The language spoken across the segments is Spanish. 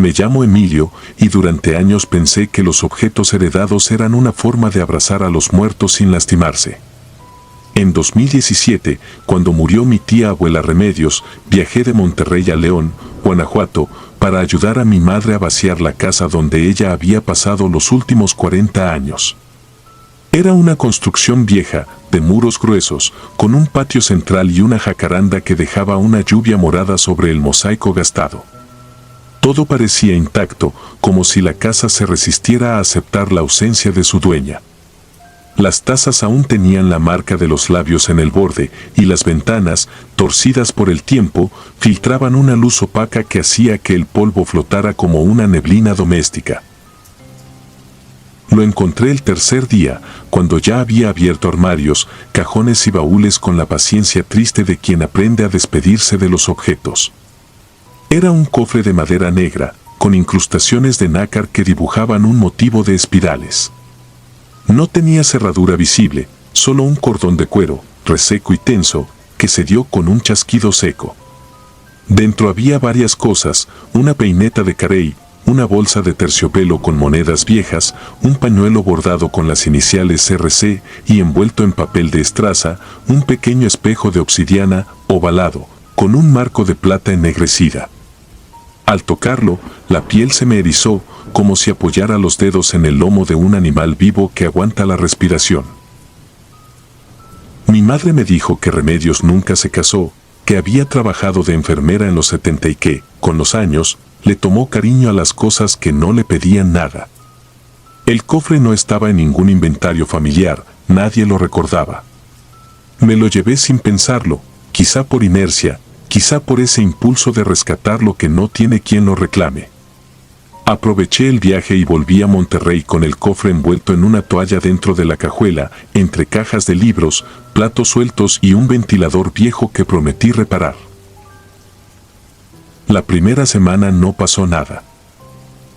Me llamo Emilio y durante años pensé que los objetos heredados eran una forma de abrazar a los muertos sin lastimarse. En 2017, cuando murió mi tía abuela Remedios, viajé de Monterrey a León, Guanajuato, para ayudar a mi madre a vaciar la casa donde ella había pasado los últimos 40 años. Era una construcción vieja, de muros gruesos, con un patio central y una jacaranda que dejaba una lluvia morada sobre el mosaico gastado. Todo parecía intacto, como si la casa se resistiera a aceptar la ausencia de su dueña. Las tazas aún tenían la marca de los labios en el borde, y las ventanas, torcidas por el tiempo, filtraban una luz opaca que hacía que el polvo flotara como una neblina doméstica. Lo encontré el tercer día, cuando ya había abierto armarios, cajones y baúles con la paciencia triste de quien aprende a despedirse de los objetos. Era un cofre de madera negra, con incrustaciones de nácar que dibujaban un motivo de espirales. No tenía cerradura visible, solo un cordón de cuero, reseco y tenso, que se dio con un chasquido seco. Dentro había varias cosas, una peineta de carey, una bolsa de terciopelo con monedas viejas, un pañuelo bordado con las iniciales CRC y envuelto en papel de estraza, un pequeño espejo de obsidiana, ovalado, con un marco de plata ennegrecida. Al tocarlo, la piel se me erizó, como si apoyara los dedos en el lomo de un animal vivo que aguanta la respiración. Mi madre me dijo que Remedios nunca se casó, que había trabajado de enfermera en los 70 y que, con los años, le tomó cariño a las cosas que no le pedían nada. El cofre no estaba en ningún inventario familiar, nadie lo recordaba. Me lo llevé sin pensarlo, quizá por inercia, quizá por ese impulso de rescatar lo que no tiene quien lo reclame. Aproveché el viaje y volví a Monterrey con el cofre envuelto en una toalla dentro de la cajuela, entre cajas de libros, platos sueltos y un ventilador viejo que prometí reparar. La primera semana no pasó nada.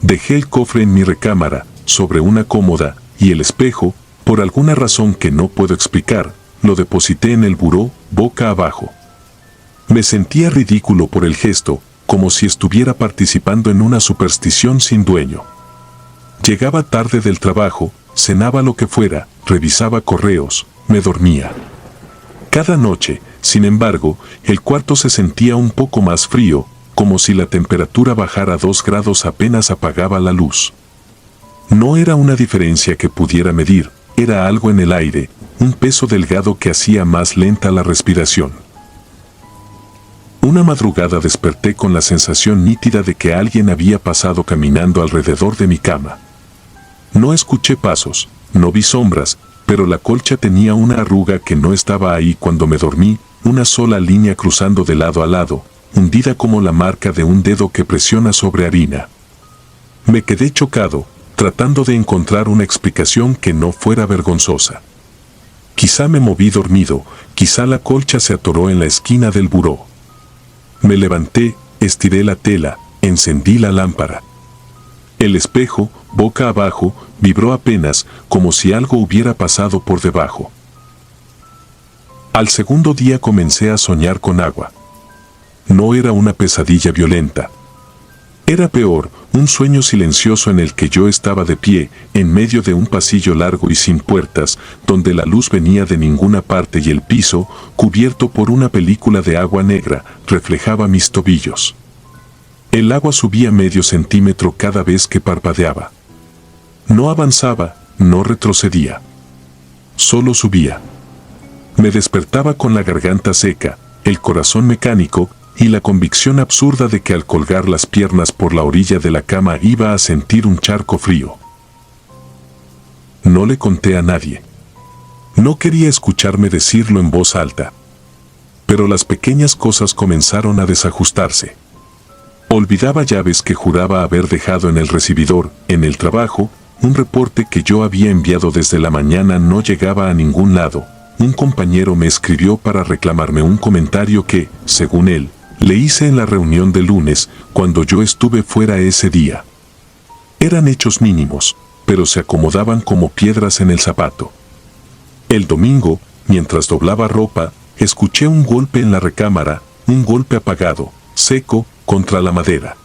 Dejé el cofre en mi recámara, sobre una cómoda, y el espejo, por alguna razón que no puedo explicar, lo deposité en el buró, boca abajo. Me sentía ridículo por el gesto, como si estuviera participando en una superstición sin dueño. Llegaba tarde del trabajo, cenaba lo que fuera, revisaba correos, me dormía. Cada noche, sin embargo, el cuarto se sentía un poco más frío, como si la temperatura bajara 2 grados apenas apagaba la luz. No era una diferencia que pudiera medir, era algo en el aire, un peso delgado que hacía más lenta la respiración. Una madrugada desperté con la sensación nítida de que alguien había pasado caminando alrededor de mi cama. No escuché pasos, no vi sombras, pero la colcha tenía una arruga que no estaba ahí cuando me dormí, una sola línea cruzando de lado a lado, hundida como la marca de un dedo que presiona sobre harina. Me quedé chocado, tratando de encontrar una explicación que no fuera vergonzosa. Quizá me moví dormido, quizá la colcha se atoró en la esquina del buró. Me levanté, estiré la tela, encendí la lámpara. El espejo, boca abajo, vibró apenas, como si algo hubiera pasado por debajo. Al segundo día comencé a soñar con agua. No era una pesadilla violenta. Era peor, un sueño silencioso en el que yo estaba de pie, en medio de un pasillo largo y sin puertas, donde la luz venía de ninguna parte y el piso, cubierto por una película de agua negra, reflejaba mis tobillos. El agua subía medio centímetro cada vez que parpadeaba. No avanzaba, no retrocedía. Solo subía. Me despertaba con la garganta seca, el corazón mecánico, y la convicción absurda de que al colgar las piernas por la orilla de la cama iba a sentir un charco frío. No le conté a nadie. No quería escucharme decirlo en voz alta. Pero las pequeñas cosas comenzaron a desajustarse. Olvidaba llaves que juraba haber dejado en el recibidor, en el trabajo, un reporte que yo había enviado desde la mañana no llegaba a ningún lado. Un compañero me escribió para reclamarme un comentario que, según él, le hice en la reunión de lunes, cuando yo estuve fuera ese día. Eran hechos mínimos, pero se acomodaban como piedras en el zapato. El domingo, mientras doblaba ropa, escuché un golpe en la recámara, un golpe apagado, seco, contra la madera.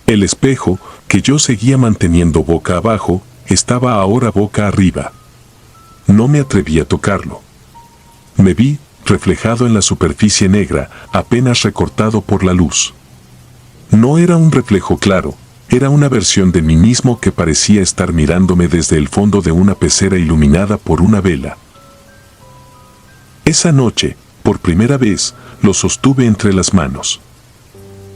El espejo, que yo seguía manteniendo boca abajo, estaba ahora boca arriba. No me atreví a tocarlo. Me vi reflejado en la superficie negra, apenas recortado por la luz. No era un reflejo claro, era una versión de mí mismo que parecía estar mirándome desde el fondo de una pecera iluminada por una vela. Esa noche, por primera vez, lo sostuve entre las manos.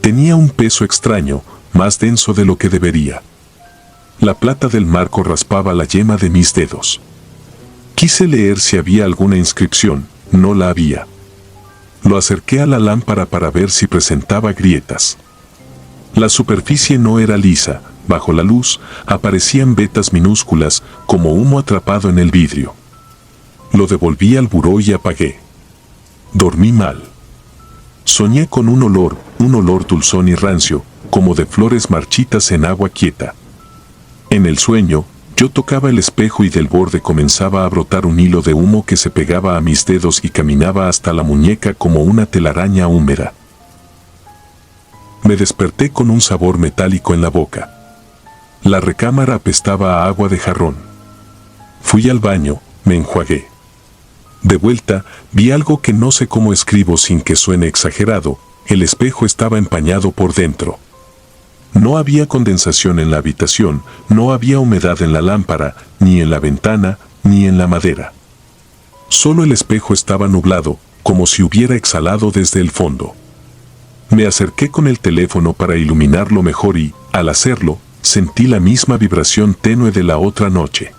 Tenía un peso extraño, más denso de lo que debería. La plata del marco raspaba la yema de mis dedos. Quise leer si había alguna inscripción, no la había. Lo acerqué a la lámpara para ver si presentaba grietas. La superficie no era lisa, bajo la luz aparecían vetas minúsculas como humo atrapado en el vidrio. Lo devolví al buró y apagué. Dormí mal. Soñé con un olor dulzón y rancio, como de flores marchitas en agua quieta. En el sueño, yo tocaba el espejo y del borde comenzaba a brotar un hilo de humo que se pegaba a mis dedos y caminaba hasta la muñeca como una telaraña húmeda. Me desperté con un sabor metálico en la boca. La recámara apestaba a agua de jarrón. Fui al baño, me enjuagué. De vuelta, vi algo que no sé cómo escribo sin que suene exagerado, el espejo estaba empañado por dentro. No había condensación en la habitación, no había humedad en la lámpara, ni en la ventana, ni en la madera. Solo el espejo estaba nublado, como si hubiera exhalado desde el fondo. Me acerqué con el teléfono para iluminarlo mejor y, al hacerlo, sentí la misma vibración tenue de la otra noche.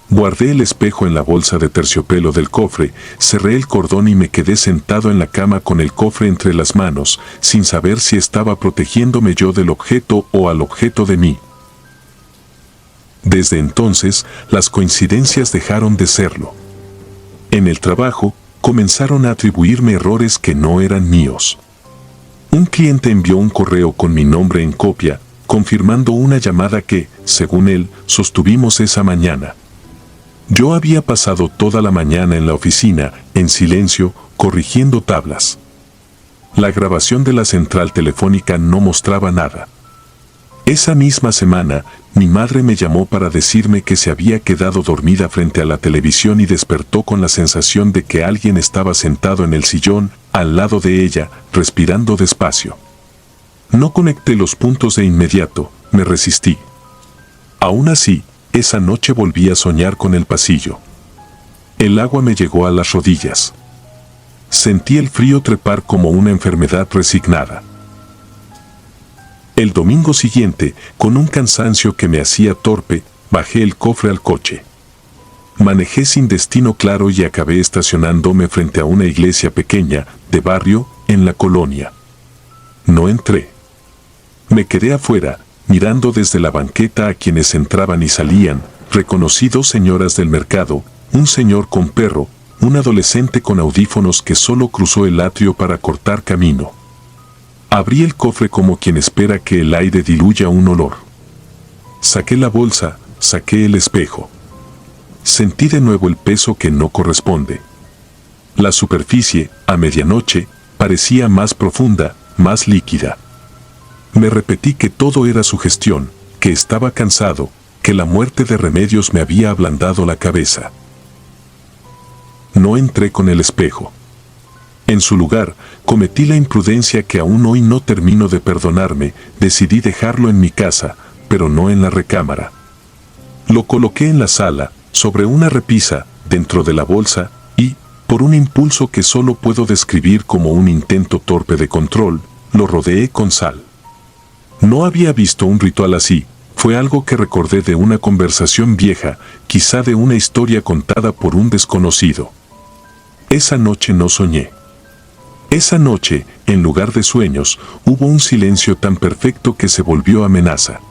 Guardé el espejo en la bolsa de terciopelo del cofre, cerré el cordón y me quedé sentado en la cama con el cofre entre las manos, sin saber si estaba protegiéndome yo del objeto o al objeto de mí. Desde entonces, las coincidencias dejaron de serlo. En el trabajo, comenzaron a atribuirme errores que no eran míos. Un cliente envió un correo con mi nombre en copia, confirmando una llamada que, según él, sostuvimos esa mañana. Yo había pasado toda la mañana en la oficina, en silencio, corrigiendo tablas. La grabación de la central telefónica no mostraba nada. Esa misma semana, mi madre me llamó para decirme que se había quedado dormida frente a la televisión y despertó con la sensación de que alguien estaba sentado en el sillón, al lado de ella, respirando despacio. No conecté los puntos de inmediato, me resistí. Aún así, esa noche volví a soñar con el pasillo. El agua me llegó a las rodillas. Sentí el frío trepar como una enfermedad resignada. El domingo siguiente, con un cansancio que me hacía torpe, bajé el cofre al coche. Manejé sin destino claro y acabé estacionándome frente a una iglesia pequeña, de barrio, en la colonia. No entré. Me quedé afuera, mirando desde la banqueta a quienes entraban y salían, reconocí dos señoras del mercado, un señor con perro, un adolescente con audífonos que solo cruzó el atrio para cortar camino. Abrí el cofre como quien espera que el aire diluya un olor. Saqué la bolsa, saqué el espejo. Sentí de nuevo el peso que no corresponde. La superficie, a medianoche, parecía más profunda, más líquida. Me repetí que todo era sugestión, que estaba cansado, que la muerte de Remedios me había ablandado la cabeza. No entré con el espejo. En su lugar, cometí la imprudencia que aún hoy no termino de perdonarme, decidí dejarlo en mi casa, pero no en la recámara. Lo coloqué en la sala, sobre una repisa, dentro de la bolsa, y, por un impulso que solo puedo describir como un intento torpe de control, lo rodeé con sal. No había visto un ritual así, fue algo que recordé de una conversación vieja, quizá de una historia contada por un desconocido. Esa noche no soñé. Esa noche, en lugar de sueños, hubo un silencio tan perfecto que se volvió amenaza.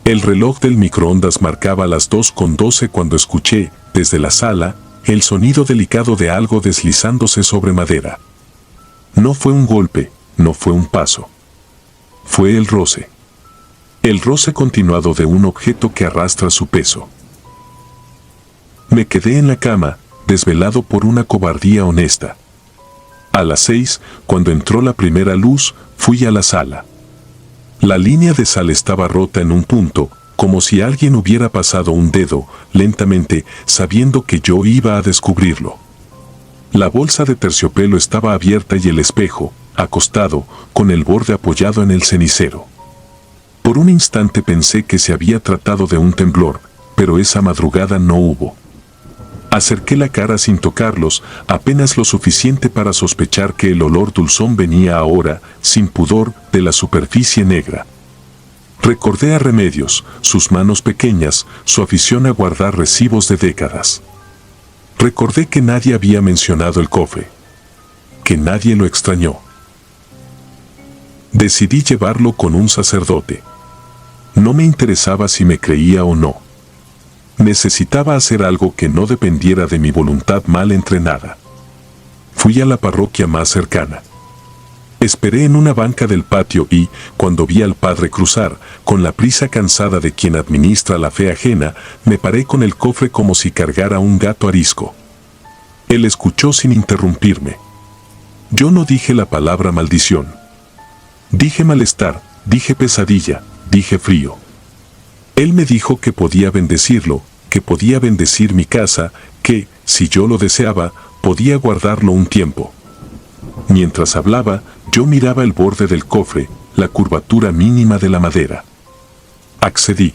El reloj del microondas marcaba las 2:12 cuando escuché, desde la sala, el sonido delicado de algo deslizándose sobre madera. No fue un golpe, no fue un paso. Fue el roce. El roce continuado de un objeto que arrastra su peso. Me quedé en la cama, desvelado por una cobardía honesta. A las 6, cuando entró la primera luz, fui a la sala. La línea de sal estaba rota en un punto, como si alguien hubiera pasado un dedo, lentamente, sabiendo que yo iba a descubrirlo. La bolsa de terciopelo estaba abierta y el espejo, acostado, con el borde apoyado en el cenicero. Por un instante pensé que se había tratado de un temblor, pero esa madrugada no hubo. Acerqué la cara sin tocarlos, apenas lo suficiente para sospechar que el olor dulzón venía ahora, sin pudor, de la superficie negra. Recordé a Remedios, sus manos pequeñas, su afición a guardar recibos de décadas. Recordé que nadie había mencionado el cofre, que nadie lo extrañó. Decidí llevarlo con un sacerdote. No me interesaba si me creía o no. Necesitaba hacer algo que no dependiera de mi voluntad mal entrenada. Fui a la parroquia más cercana. Esperé en una banca del patio y, cuando vi al padre cruzar, con la prisa cansada de quien administra la fe ajena, me paré con el cofre como si cargara un gato arisco. Él escuchó sin interrumpirme. Yo no dije la palabra maldición. Dije malestar, dije pesadilla, dije frío. Él me dijo que podía bendecirlo, que podía bendecir mi casa, que, si yo lo deseaba, podía guardarlo un tiempo. Mientras hablaba, yo miraba el borde del cofre, la curvatura mínima de la madera. Accedí.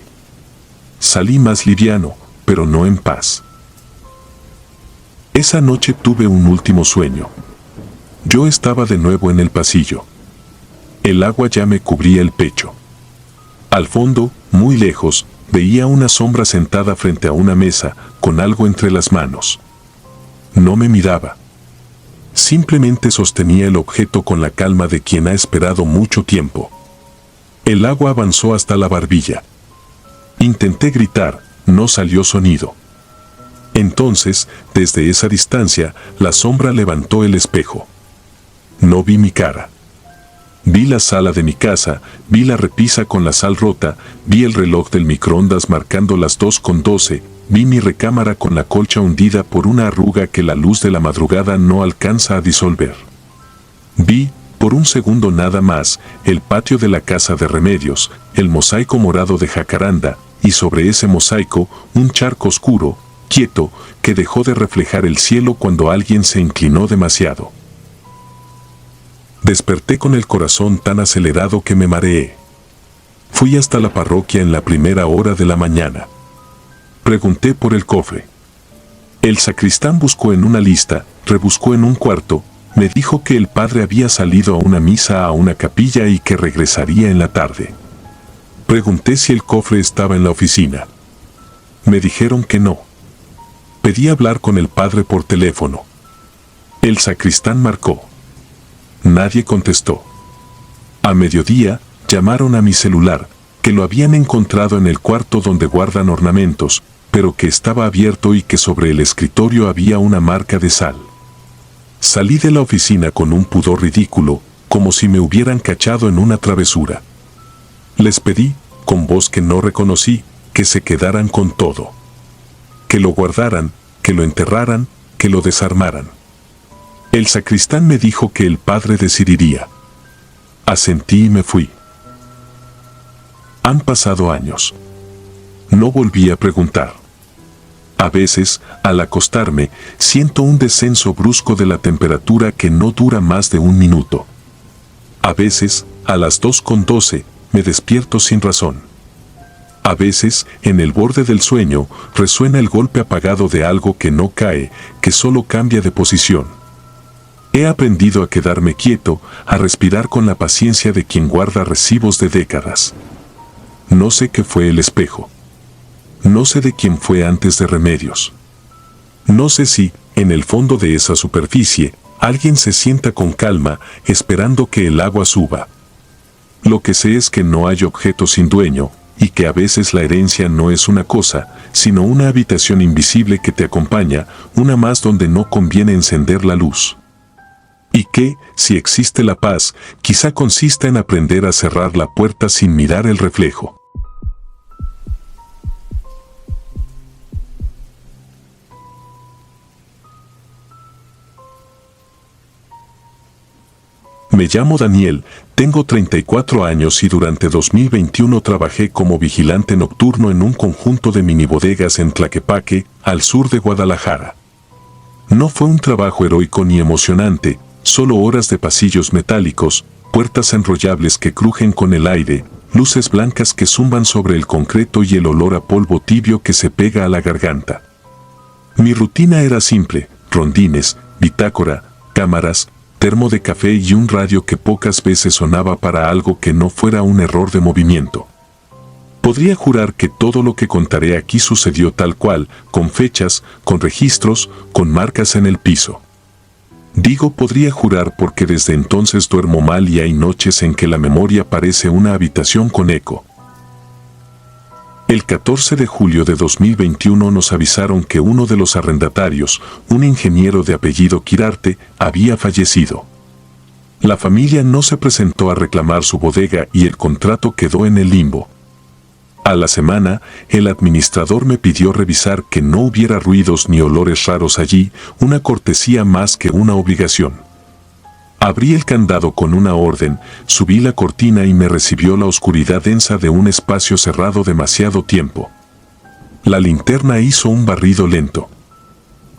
Salí más liviano, pero no en paz. Esa noche tuve un último sueño. Yo estaba de nuevo en el pasillo. El agua ya me cubría el pecho. Al fondo, muy lejos, veía una sombra sentada frente a una mesa, con algo entre las manos. No me miraba. Simplemente sostenía el objeto con la calma de quien ha esperado mucho tiempo. El agua avanzó hasta la barbilla. Intenté gritar, no salió sonido. Entonces, desde esa distancia, la sombra levantó el espejo. No vi mi cara. Vi la sala de mi casa, vi la repisa con la sal rota, vi el reloj del microondas marcando las 2:12, vi mi recámara con la colcha hundida por una arruga que la luz de la madrugada no alcanza a disolver. Vi, por un segundo nada más, el patio de la casa de Remedios, el mosaico morado de jacaranda, y sobre ese mosaico, un charco oscuro, quieto, que dejó de reflejar el cielo cuando alguien se inclinó demasiado. Desperté con el corazón tan acelerado que me mareé. Fui hasta la parroquia en la primera hora de la mañana. Pregunté por el cofre. El sacristán buscó en una lista, rebuscó en un cuarto, me dijo que el padre había salido a una misa a una capilla y que regresaría en la tarde. Pregunté si el cofre estaba en la oficina. Me dijeron que no. Pedí hablar con el padre por teléfono. El sacristán marcó. Nadie contestó. A mediodía, llamaron a mi celular, que lo habían encontrado en el cuarto donde guardan ornamentos, pero que estaba abierto y que sobre el escritorio había una marca de sal. Salí de la oficina con un pudor ridículo, como si me hubieran cachado en una travesura. Les pedí, con voz que no reconocí, que se quedaran con todo. Que lo guardaran, que lo enterraran, que lo desarmaran. El sacristán me dijo que el padre decidiría. Asentí y me fui. Han pasado años. No volví a preguntar. A veces, al acostarme, siento un descenso brusco de la temperatura que no dura más de un minuto. A veces, a las 2:12, me despierto sin razón. A veces, en el borde del sueño, resuena el golpe apagado de algo que no cae, que solo cambia de posición. He aprendido a quedarme quieto, a respirar con la paciencia de quien guarda recibos de décadas. No sé qué fue el espejo. No sé de quién fue antes de Remedios. No sé si, en el fondo de esa superficie, alguien se sienta con calma, esperando que el agua suba. Lo que sé es que no hay objeto sin dueño, y que a veces la herencia no es una cosa, sino una habitación invisible que te acompaña, una más donde no conviene encender la luz. Y que, si existe la paz, quizá consista en aprender a cerrar la puerta sin mirar el reflejo. Me llamo Daniel, tengo 34 años y durante 2021 trabajé como vigilante nocturno en un conjunto de minibodegas en Tlaquepaque, al sur de Guadalajara. No fue un trabajo heroico ni emocionante, solo horas de pasillos metálicos, puertas enrollables que crujen con el aire, luces blancas que zumban sobre el concreto y el olor a polvo tibio que se pega a la garganta. Mi rutina era simple: rondines, bitácora, cámaras, termo de café y un radio que pocas veces sonaba para algo que no fuera un error de movimiento. Podría jurar que todo lo que contaré aquí sucedió tal cual, con fechas, con registros, con marcas en el piso. Digo podría jurar porque desde entonces duermo mal y hay noches en que la memoria parece una habitación con eco. El 14 de julio de 2021 nos avisaron que uno de los arrendatarios, un ingeniero de apellido Quirarte, había fallecido. La familia no se presentó a reclamar su bodega y el contrato quedó en el limbo. A la semana, el administrador me pidió revisar que no hubiera ruidos ni olores raros allí, una cortesía más que una obligación. Abrí el candado con una orden, subí la cortina y me recibió la oscuridad densa de un espacio cerrado demasiado tiempo. La linterna hizo un barrido lento.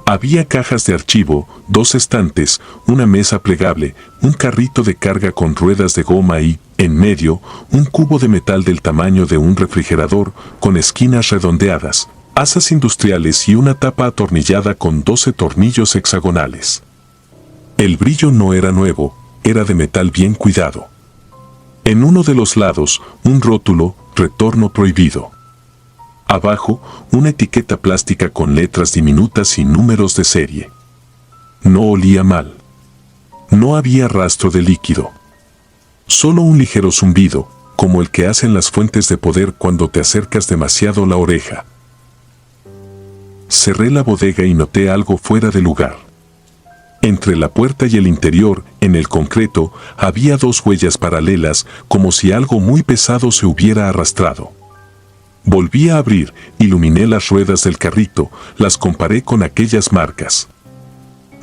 Había cajas de archivo, 2 estantes, una mesa plegable, un carrito de carga con ruedas de goma y, en medio, un cubo de metal del tamaño de un refrigerador, con esquinas redondeadas, asas industriales y una tapa atornillada con 12 tornillos hexagonales. El brillo no era nuevo, era de metal bien cuidado. En uno de los lados, un rótulo, retorno prohibido. Abajo, una etiqueta plástica con letras diminutas y números de serie. No olía mal. No había rastro de líquido. Solo un ligero zumbido, como el que hacen las fuentes de poder cuando te acercas demasiado la oreja. Cerré la bodega y noté algo fuera de lugar. Entre la puerta y el interior, en el concreto, había 2 huellas paralelas, como si algo muy pesado se hubiera arrastrado. Volví a abrir, iluminé las ruedas del carrito, las comparé con aquellas marcas.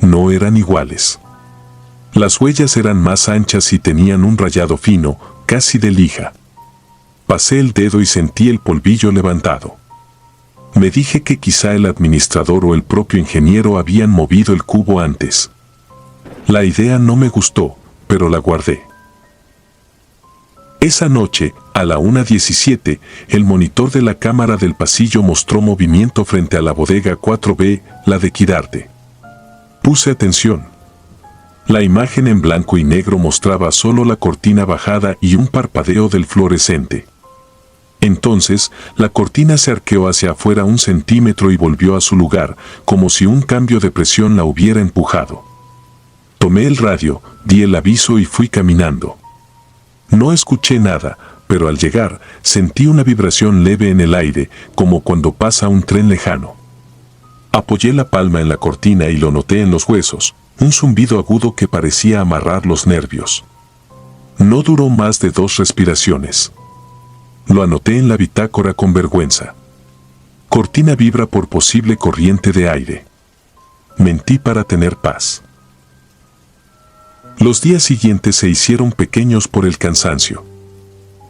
No eran iguales. Las huellas eran más anchas y tenían un rayado fino, casi de lija. Pasé el dedo y sentí el polvillo levantado. Me dije que quizá el administrador o el propio ingeniero habían movido el cubo antes. La idea no me gustó, pero la guardé. Esa noche, a la 1:17, el monitor de la cámara del pasillo mostró movimiento frente a la bodega 4B, la de Quirarte. Puse atención. La imagen en blanco y negro mostraba solo la cortina bajada y un parpadeo del fluorescente. Entonces, la cortina se arqueó hacia afuera 1 centímetro y volvió a su lugar, como si un cambio de presión la hubiera empujado. Tomé el radio, di el aviso y fui caminando. No escuché nada, pero al llegar, sentí una vibración leve en el aire, como cuando pasa un tren lejano. Apoyé la palma en la cortina y lo noté en los huesos, un zumbido agudo que parecía amarrar los nervios. No duró más de 2 respiraciones. Lo anoté en la bitácora con vergüenza. Cortina vibra por posible corriente de aire. Mentí para tener paz. Los días siguientes se hicieron pequeños por el cansancio.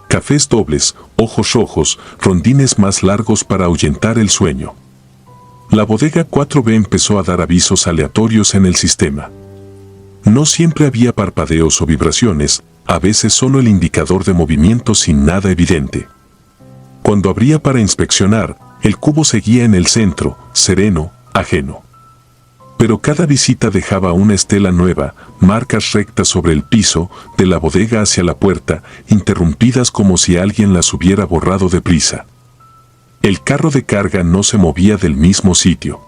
Cafés dobles, ojos rojos, rondines más largos para ahuyentar el sueño. La bodega 4B empezó a dar avisos aleatorios en el sistema. No siempre había parpadeos o vibraciones, a veces solo el indicador de movimiento sin nada evidente. Cuando abría para inspeccionar, el cubo seguía en el centro, sereno, ajeno. Pero cada visita dejaba una estela nueva, marcas rectas sobre el piso, de la bodega hacia la puerta, interrumpidas como si alguien las hubiera borrado deprisa. El carro de carga no se movía del mismo sitio.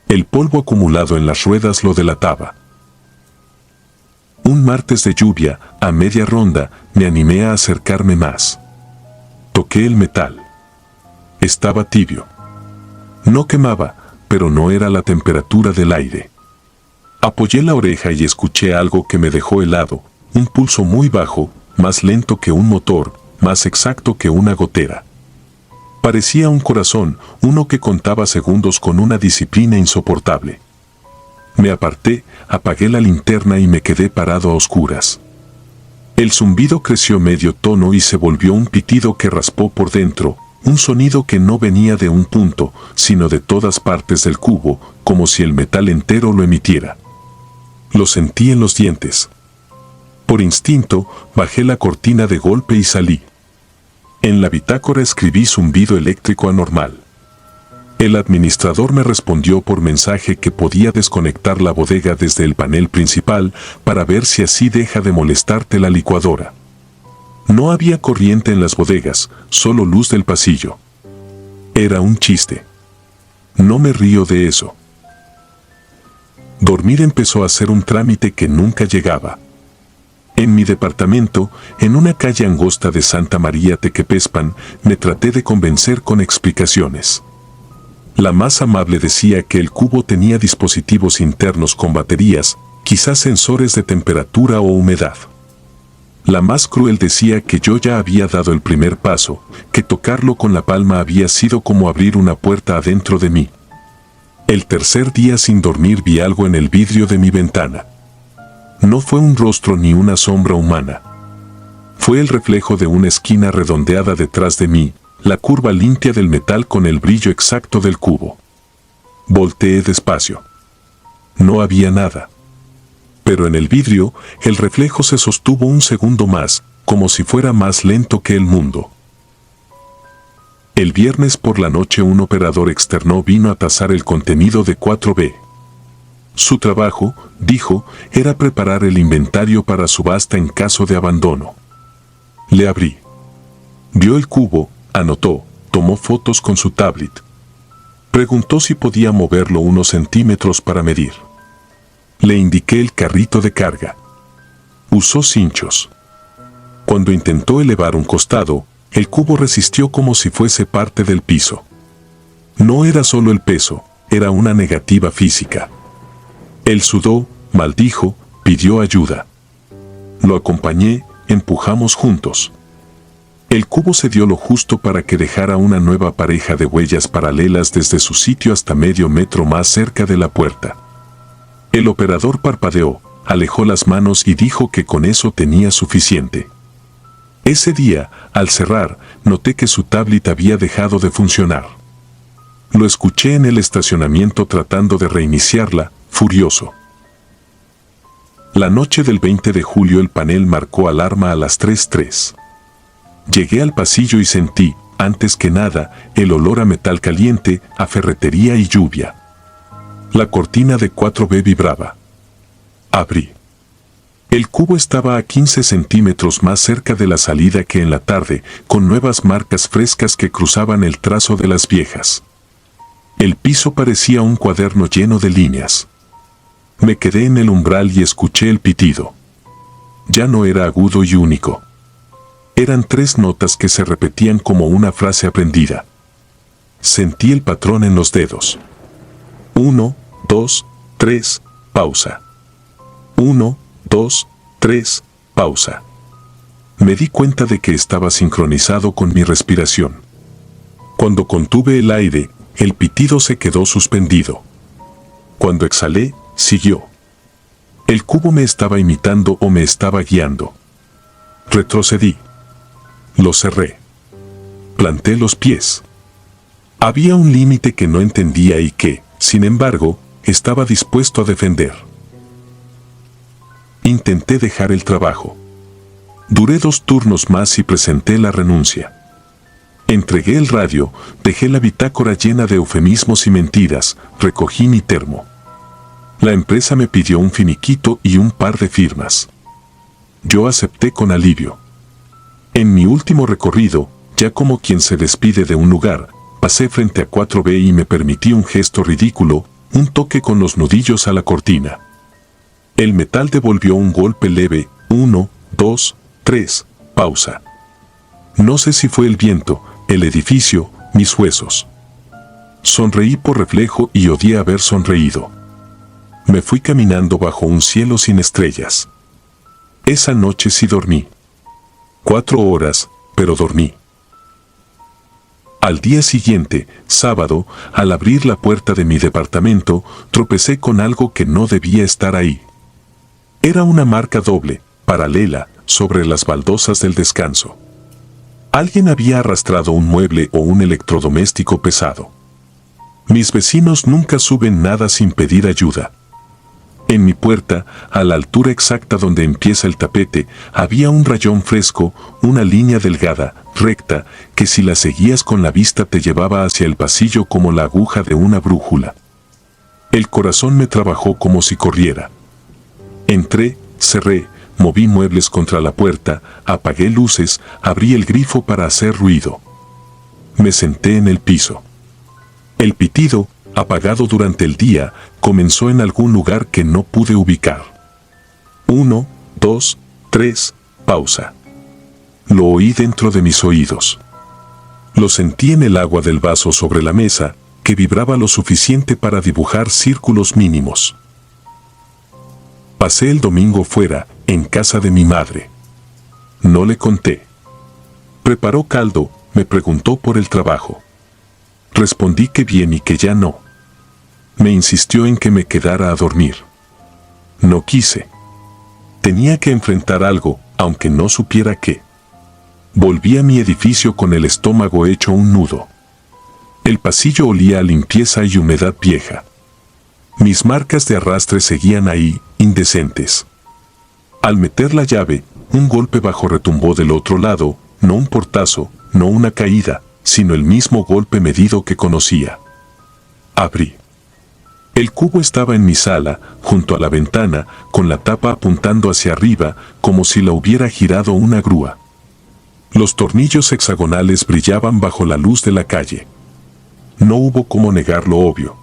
El polvo acumulado en las ruedas lo delataba. Un martes de lluvia, a media ronda, me animé a acercarme más. Toqué el metal. Estaba tibio. No quemaba, pero no era la temperatura del aire. Apoyé la oreja y escuché algo que me dejó helado, un pulso muy bajo, más lento que un motor, más exacto que una gotera. Parecía un corazón, uno que contaba segundos con una disciplina insoportable. Me aparté, apagué la linterna y me quedé parado a oscuras. El zumbido creció medio tono y se volvió un pitido que raspó por dentro, un sonido que no venía de un punto, sino de todas partes del cubo, como si el metal entero lo emitiera. Lo sentí en los dientes. Por instinto, bajé la cortina de golpe y salí. En la bitácora escribí zumbido eléctrico anormal. El administrador me respondió por mensaje que podía desconectar la bodega desde el panel principal para ver si así deja de molestarte la licuadora. No había corriente en las bodegas, solo luz del pasillo. Era un chiste. No me río de eso. Dormir empezó a ser un trámite que nunca llegaba. En mi departamento, en una calle angosta de Santa María Tequepespan, me traté de convencer con explicaciones. La más amable decía que el cubo tenía dispositivos internos con baterías, quizás sensores de temperatura o humedad. La más cruel decía que yo ya había dado el primer paso, que tocarlo con la palma había sido como abrir una puerta adentro de mí. El tercer día sin dormir vi algo en el vidrio de mi ventana. No fue un rostro ni una sombra humana. Fue el reflejo de una esquina redondeada detrás de mí, la curva limpia del metal con el brillo exacto del cubo. Volteé despacio. No había nada. Pero en el vidrio, el reflejo se sostuvo un segundo más, como si fuera más lento que el mundo. El viernes por la noche un operador externo vino a tasar el contenido de 4B. Su trabajo, dijo, era preparar el inventario para subasta en caso de abandono. Le abrí. Vio el cubo, anotó, tomó fotos con su tablet. Preguntó si podía moverlo unos centímetros para medir. Le indiqué el carrito de carga. Usó cinchos. Cuando intentó elevar un costado, el cubo resistió como si fuese parte del piso. No era solo el peso, era una negativa física. Él sudó, maldijo, pidió ayuda. Lo acompañé, empujamos juntos. El cubo se dio lo justo para que dejara una nueva pareja de huellas paralelas desde su sitio hasta medio metro más cerca de la puerta. El operador parpadeó, alejó las manos y dijo que con eso tenía suficiente. Ese día, al cerrar, noté que su tablet había dejado de funcionar. Lo escuché en el estacionamiento tratando de reiniciarla, furioso. La noche del 20 de julio el panel marcó alarma a las 3:03. Llegué al pasillo y sentí, antes que nada, el olor a metal caliente, a ferretería y lluvia. La cortina de 4B vibraba. Abrí. El cubo estaba a 15 centímetros más cerca de la salida que en la tarde, con nuevas marcas frescas que cruzaban el trazo de las viejas. El piso parecía un cuaderno lleno de líneas. Me quedé en el umbral y escuché el pitido. Ya no era agudo y único. Eran 3 notas que se repetían como una frase aprendida. Sentí el patrón en los dedos. 1, 2, 3, pausa. 1, 2, 3, pausa. Me di cuenta de que estaba sincronizado con mi respiración. Cuando contuve el aire, el pitido se quedó suspendido. Cuando exhalé, siguió. El cubo me estaba imitando o me estaba guiando. Retrocedí. Lo cerré. Planté los pies. Había un límite que no entendía y que, sin embargo, estaba dispuesto a defender. Intenté dejar el trabajo. Duré 2 turnos más y presenté la renuncia. Entregué el radio, dejé la bitácora llena de eufemismos y mentiras, recogí mi termo. La empresa me pidió un finiquito y un par de firmas. Yo acepté con alivio. En mi último recorrido, ya como quien se despide de un lugar, pasé frente a 4B y me permití un gesto ridículo, un toque con los nudillos a la cortina. El metal devolvió un golpe leve, 1, 2, 3, pausa. No sé si fue el viento, el edificio, mis huesos. Sonreí por reflejo y odié haber sonreído. Me fui caminando bajo un cielo sin estrellas. Esa noche sí dormí. 4 horas, pero dormí. Al día siguiente, sábado, al abrir la puerta de mi departamento, tropecé con algo que no debía estar ahí. Era una marca doble, paralela, sobre las baldosas del descanso. Alguien había arrastrado un mueble o un electrodoméstico pesado. Mis vecinos nunca suben nada sin pedir ayuda. En mi puerta, a la altura exacta donde empieza el tapete, había un rayón fresco, una línea delgada, recta, que si la seguías con la vista te llevaba hacia el pasillo como la aguja de una brújula. El corazón me trabajó como si corriera. Entré, cerré, moví muebles contra la puerta, apagué luces, abrí el grifo para hacer ruido. Me senté en el piso. El pitido, apagado durante el día, comenzó en algún lugar que no pude ubicar. 1, 2, 3, pausa. Lo oí dentro de mis oídos. Lo sentí en el agua del vaso sobre la mesa, que vibraba lo suficiente para dibujar círculos mínimos. Pasé el domingo fuera, en casa de mi madre. No le conté. Preparó caldo, me preguntó por el trabajo. Respondí que bien y que ya no. Me insistió en que me quedara a dormir. No quise. Tenía que enfrentar algo, aunque no supiera qué. Volví a mi edificio con el estómago hecho un nudo. El pasillo olía a limpieza y humedad vieja. Mis marcas de arrastre seguían ahí, indecentes. Al meter la llave, un golpe bajo retumbó del otro lado, no un portazo, no una caída, sino el mismo golpe medido que conocía. Abrí. El cubo estaba en mi sala, junto a la ventana, con la tapa apuntando hacia arriba, como si la hubiera girado una grúa. Los tornillos hexagonales brillaban bajo la luz de la calle. No hubo cómo negar lo obvio.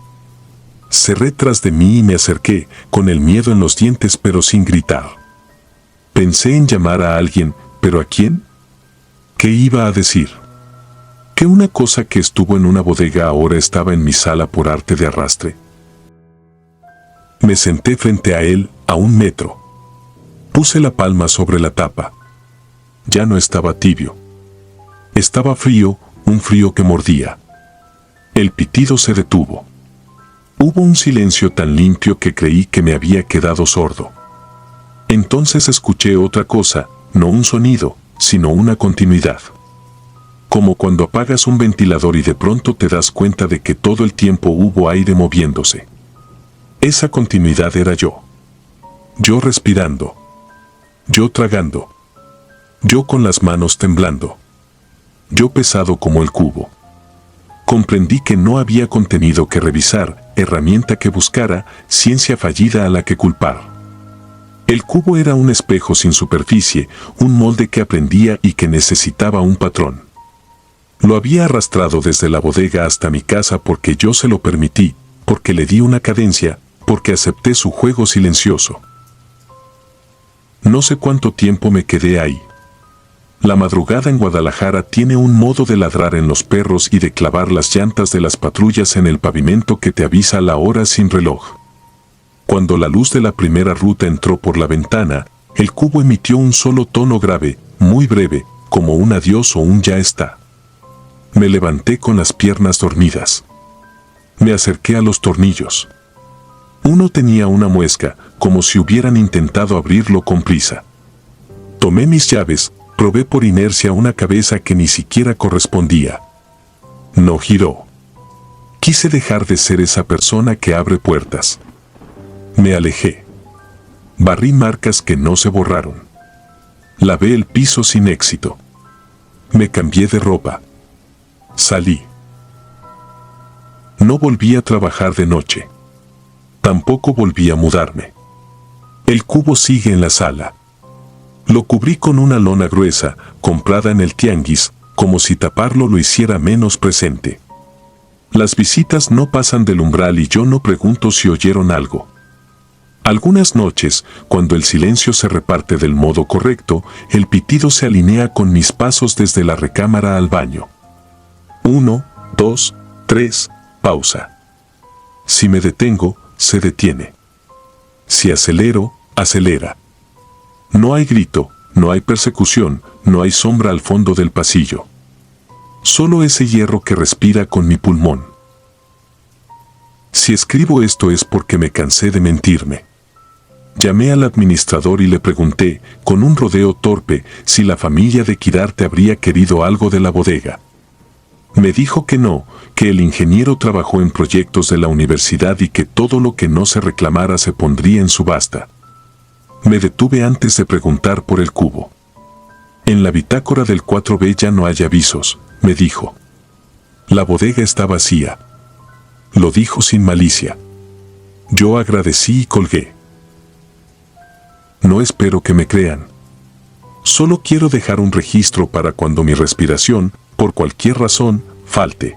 Cerré tras de mí y me acerqué, con el miedo en los dientes pero sin gritar. Pensé en llamar a alguien, ¿pero a quién? ¿Qué iba a decir? ¿Que una cosa que estuvo en una bodega ahora estaba en mi sala por arte de arrastre? Me senté frente a él, a 1 metro. Puse la palma sobre la tapa. Ya no estaba tibio. Estaba frío, un frío que mordía. El pitido se detuvo. Hubo un silencio tan limpio que creí que me había quedado sordo. Entonces escuché otra cosa, no un sonido, sino una continuidad. Como cuando apagas un ventilador y de pronto te das cuenta de que todo el tiempo hubo aire moviéndose. Esa continuidad era yo. Yo respirando. Yo tragando. Yo con las manos temblando. Yo pesado como el cubo. Comprendí que no había contenido que revisar, herramienta que buscara, ciencia fallida a la que culpar. El cubo era un espejo sin superficie, un molde que aprendía y que necesitaba un patrón. Lo había arrastrado desde la bodega hasta mi casa porque yo se lo permití, porque le di una cadencia, porque acepté su juego silencioso. No sé cuánto tiempo me quedé ahí. La madrugada en Guadalajara tiene un modo de ladrar en los perros y de clavar las llantas de las patrullas en el pavimento que te avisa la hora sin reloj. Cuando la luz de la primera ruta entró por la ventana, el cubo emitió un solo tono grave, muy breve, como un adiós o un ya está. Me levanté con las piernas dormidas. Me acerqué a los tornillos. Uno tenía una muesca, como si hubieran intentado abrirlo con prisa. Tomé mis llaves, probé por inercia una cabeza que ni siquiera correspondía. No giró. Quise dejar de ser esa persona que abre puertas. Me alejé. Barrí marcas que no se borraron. Lavé el piso sin éxito. Me cambié de ropa. Salí. No volví a trabajar de noche. Tampoco volví a mudarme. El cubo sigue en la sala. Lo cubrí con una lona gruesa, comprada en el tianguis, como si taparlo lo hiciera menos presente. Las visitas no pasan del umbral y yo no pregunto si oyeron algo. Algunas noches, cuando el silencio se reparte del modo correcto, el pitido se alinea con mis pasos desde la recámara al baño. 1, 2, 3, pausa. Si me detengo, se detiene. Si acelero, acelera. No hay grito, no hay persecución, no hay sombra al fondo del pasillo. Solo ese hierro que respira con mi pulmón. Si escribo esto es porque me cansé de mentirme. Llamé al administrador y le pregunté, con un rodeo torpe, si la familia de Quirarte habría querido algo de la bodega. Me dijo que no, que el ingeniero trabajó en proyectos de la universidad y que todo lo que no se reclamara se pondría en subasta. Me detuve antes de preguntar por el cubo. En la bitácora del 4B ya no hay avisos, me dijo. La bodega está vacía. Lo dijo sin malicia. Yo agradecí y colgué. No espero que me crean. Solo quiero dejar un registro para cuando mi respiración, por cualquier razón, falte.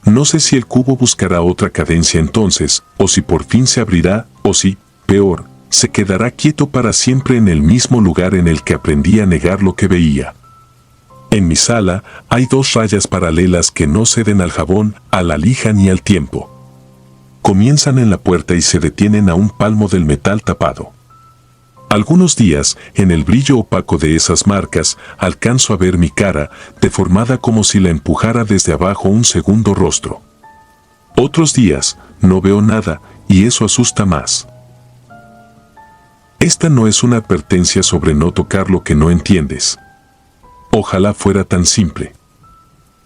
No sé si el cubo buscará otra cadencia entonces, o si por fin se abrirá, o si, peor, se quedará quieto para siempre en el mismo lugar en el que aprendí a negar lo que veía. En mi sala hay 2 rayas paralelas que no ceden al jabón, a la lija ni al tiempo. Comienzan en la puerta y se detienen a un palmo del metal tapado. Algunos días, en el brillo opaco de esas marcas, alcanzo a ver mi cara, deformada como si la empujara desde abajo un segundo rostro. Otros días, no veo nada, y eso asusta más. Esta no es una advertencia sobre no tocar lo que no entiendes. Ojalá fuera tan simple.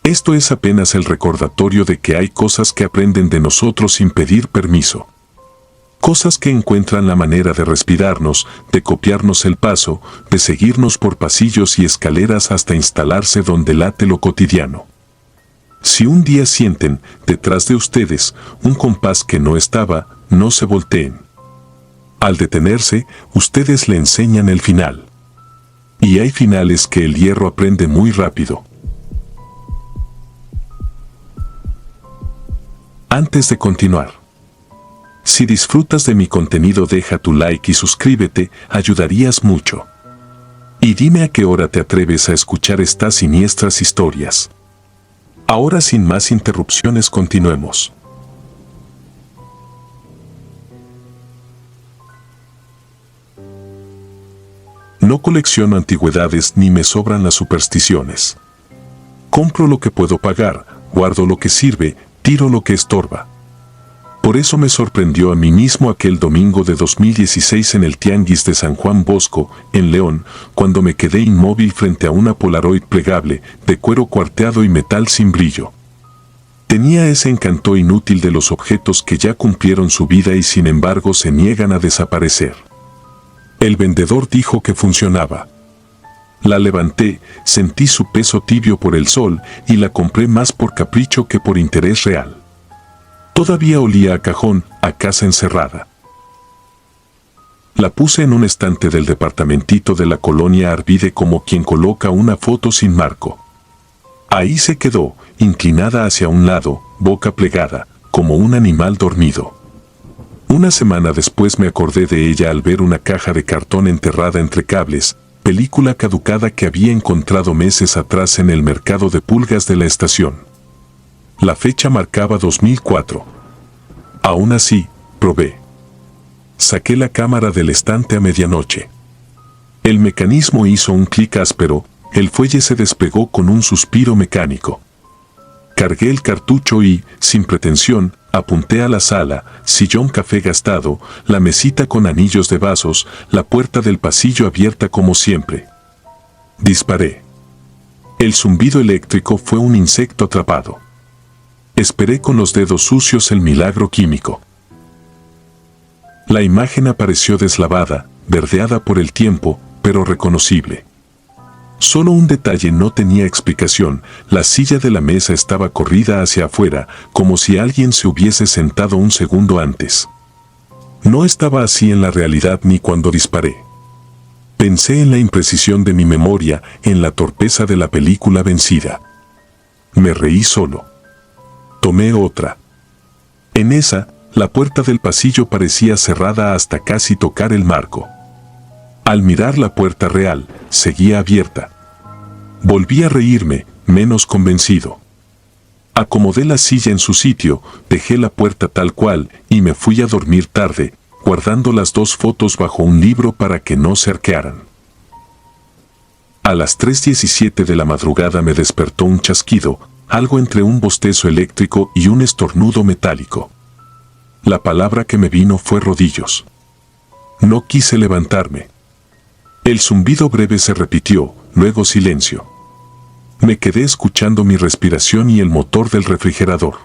Esto es apenas el recordatorio de que hay cosas que aprenden de nosotros sin pedir permiso. Cosas que encuentran la manera de respirarnos, de copiarnos el paso, de seguirnos por pasillos y escaleras hasta instalarse donde late lo cotidiano. Si un día sienten, detrás de ustedes, un compás que no estaba, no se volteen. Al detenerse, ustedes le enseñan el final. Y hay finales que el hierro aprende muy rápido. Antes de continuar, si disfrutas de mi contenido, deja tu like y suscríbete, ayudarías mucho. Y dime a qué hora te atreves a escuchar estas siniestras historias. Ahora, sin más interrupciones, continuemos. No colecciono antigüedades ni me sobran las supersticiones. Compro lo que puedo pagar, guardo lo que sirve, tiro lo que estorba. Por eso me sorprendió a mí mismo aquel domingo de 2016 en el Tianguis de San Juan Bosco, en León, cuando me quedé inmóvil frente a una Polaroid plegable, de cuero cuarteado y metal sin brillo. Tenía ese encanto inútil de los objetos que ya cumplieron su vida y sin embargo se niegan a desaparecer. El vendedor dijo que funcionaba. La levanté, sentí su peso tibio por el sol y la compré más por capricho que por interés real. Todavía olía a cajón, a casa encerrada. La puse en un estante del departamentito de la colonia Arvide como quien coloca una foto sin marco. Ahí se quedó, inclinada hacia un lado, boca plegada, como un animal dormido. Una semana después me acordé de ella al ver una caja de cartón enterrada entre cables, película caducada que había encontrado meses atrás en el mercado de pulgas de la estación. La fecha marcaba 2004. Aún así, probé. Saqué la cámara del estante a medianoche. El mecanismo hizo un clic áspero, el fuelle se despegó con un suspiro mecánico. Cargué el cartucho y, sin pretensión, apunté a la sala, sillón café gastado, la mesita con anillos de vasos, la puerta del pasillo abierta como siempre. Disparé. El zumbido eléctrico fue un insecto atrapado. Esperé con los dedos sucios el milagro químico. La imagen apareció deslavada, verdeada por el tiempo, pero reconocible. Solo un detalle no tenía explicación: la silla de la mesa estaba corrida hacia afuera, como si alguien se hubiese sentado un segundo antes. No estaba así en la realidad ni cuando disparé. Pensé en la imprecisión de mi memoria, en la torpeza de la película vencida. Me reí solo. Tomé otra. En esa, la puerta del pasillo parecía cerrada hasta casi tocar el marco. Al mirar la puerta real, seguía abierta. Volví a reírme, menos convencido. Acomodé la silla en su sitio, dejé la puerta tal cual y me fui a dormir tarde, guardando las 2 fotos bajo un libro para que no se arquearan. A las 3:17 de la madrugada me despertó un chasquido, algo entre un bostezo eléctrico y un estornudo metálico. La palabra que me vino fue rodillos. No quise levantarme. El zumbido breve se repitió, luego silencio. Me quedé escuchando mi respiración y el motor del refrigerador.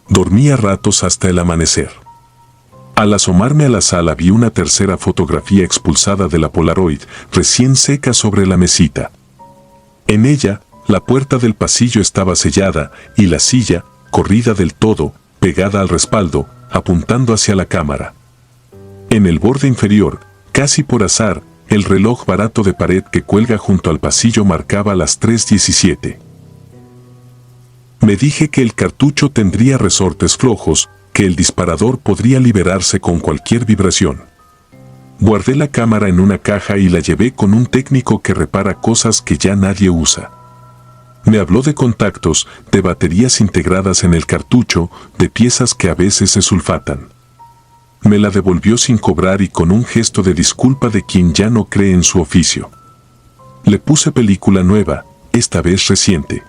Dormí a ratos hasta el amanecer. Al asomarme a la sala vi una tercera fotografía expulsada de la Polaroid, recién seca sobre la mesita. En ella, la puerta del pasillo estaba sellada y la silla, corrida del todo, pegada al respaldo, apuntando hacia la cámara. En el borde inferior, casi por azar, el reloj barato de pared que cuelga junto al pasillo marcaba las 3:17. Me dije que el cartucho tendría resortes flojos, que el disparador podría liberarse con cualquier vibración. Guardé la cámara en una caja y la llevé con un técnico que repara cosas que ya nadie usa. Me habló de contactos, de baterías integradas en el cartucho, de piezas que a veces se sulfatan. Me la devolvió sin cobrar y con un gesto de disculpa de quien ya no cree en su oficio. Le puse película nueva, esta vez reciente.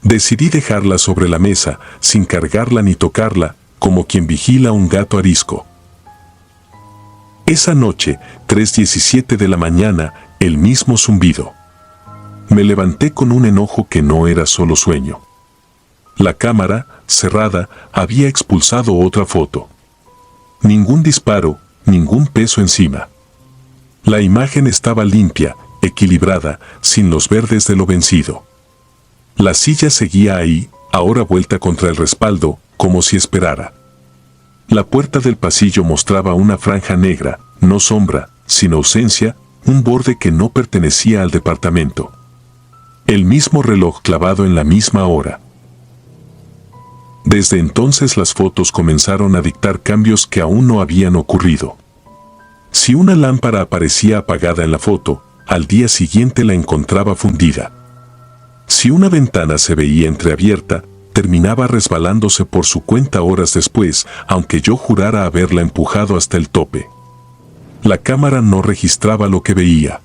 Decidí dejarla sobre la mesa, sin cargarla ni tocarla, como quien vigila un gato arisco. Esa noche, 3:17 de la mañana, el mismo zumbido. Me levanté con un enojo que no era solo sueño. La cámara, cerrada, había expulsado otra foto. Ningún disparo, ningún peso encima. La imagen estaba limpia, equilibrada, sin los verdes de lo vencido. La silla seguía ahí, ahora vuelta contra el respaldo, como si esperara. La puerta del pasillo mostraba una franja negra, no sombra, sin ausencia, un borde que no pertenecía al departamento. El mismo reloj clavado en la misma hora. Desde entonces las fotos comenzaron a dictar cambios que aún no habían ocurrido. Si una lámpara aparecía apagada en la foto, al día siguiente la encontraba fundida. Si una ventana se veía entreabierta, terminaba resbalándose por su cuenta horas después, aunque yo jurara haberla empujado hasta el tope. La cámara no registraba lo que veía.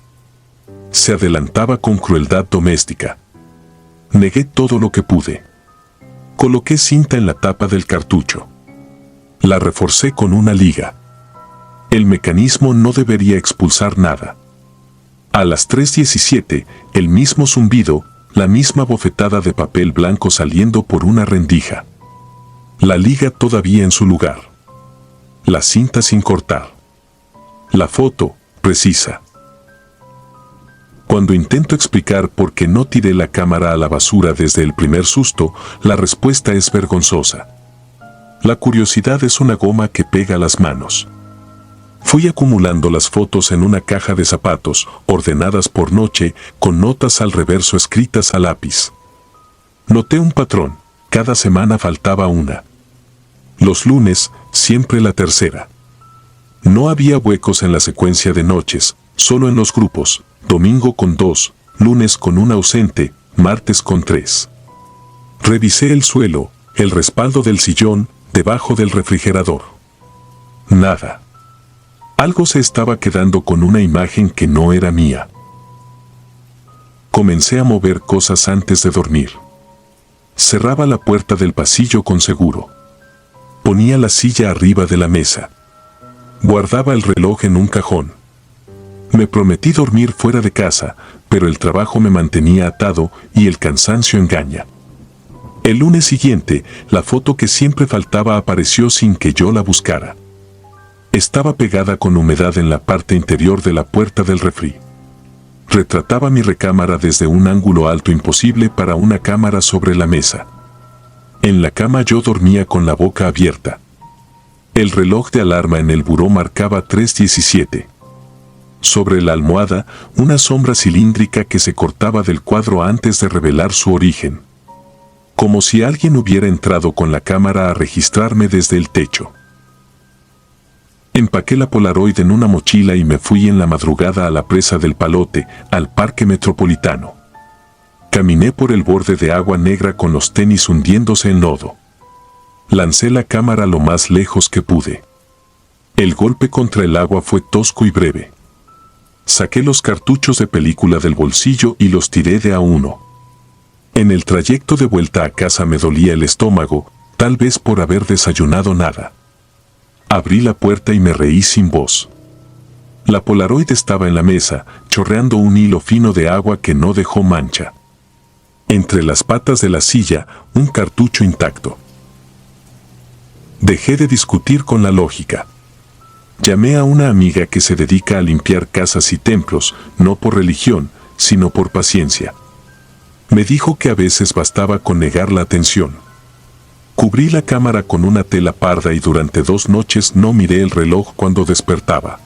Se adelantaba con crueldad doméstica. Negué todo lo que pude. Coloqué cinta en la tapa del cartucho. La reforcé con una liga. El mecanismo no debería expulsar nada. A las 3:17, el mismo zumbido, la misma bofetada de papel blanco saliendo por una rendija. La liga todavía en su lugar. La cinta sin cortar. La foto, precisa. Cuando intento explicar por qué no tiré la cámara a la basura desde el primer susto, la respuesta es vergonzosa. La curiosidad es una goma que pega las manos. Fui acumulando las fotos en una caja de zapatos, ordenadas por noche, con notas al reverso escritas a lápiz. Noté un patrón, cada semana faltaba una. Los lunes, siempre la tercera. No había huecos en la secuencia de noches, solo en los grupos, domingo con 2, lunes con un ausente, martes con 3. Revisé el suelo, el respaldo del sillón, debajo del refrigerador. Nada. Algo se estaba quedando con una imagen que no era mía. Comencé a mover cosas antes de dormir. Cerraba la puerta del pasillo con seguro. Ponía la silla arriba de la mesa. Guardaba el reloj en un cajón. Me prometí dormir fuera de casa, pero el trabajo me mantenía atado y el cansancio engaña. El lunes siguiente, la foto que siempre faltaba apareció sin que yo la buscara. Estaba pegada con humedad en la parte interior de la puerta del refri. Retrataba mi recámara desde un ángulo alto imposible para una cámara sobre la mesa. En la cama yo dormía con la boca abierta. El reloj de alarma en el buró marcaba 3:17. Sobre la almohada, una sombra cilíndrica que se cortaba del cuadro antes de revelar su origen. Como si alguien hubiera entrado con la cámara a registrarme desde el techo. Empaqué la Polaroid en una mochila y me fui en la madrugada a la presa del Palote, al Parque Metropolitano. Caminé por el borde de agua negra con los tenis hundiéndose en lodo. Lancé la cámara lo más lejos que pude. El golpe contra el agua fue tosco y breve. Saqué los cartuchos de película del bolsillo y los tiré de a uno. En el trayecto de vuelta a casa me dolía el estómago, tal vez por haber desayunado nada. Abrí la puerta y me reí sin voz. La Polaroid estaba en la mesa, chorreando un hilo fino de agua que no dejó mancha. Entre las patas de la silla, un cartucho intacto. Dejé de discutir con la lógica. Llamé a una amiga que se dedica a limpiar casas y templos, no por religión, sino por paciencia. Me dijo que a veces bastaba con negar la atención. Cubrí la cámara con una tela parda y durante 2 noches no miré el reloj cuando despertaba.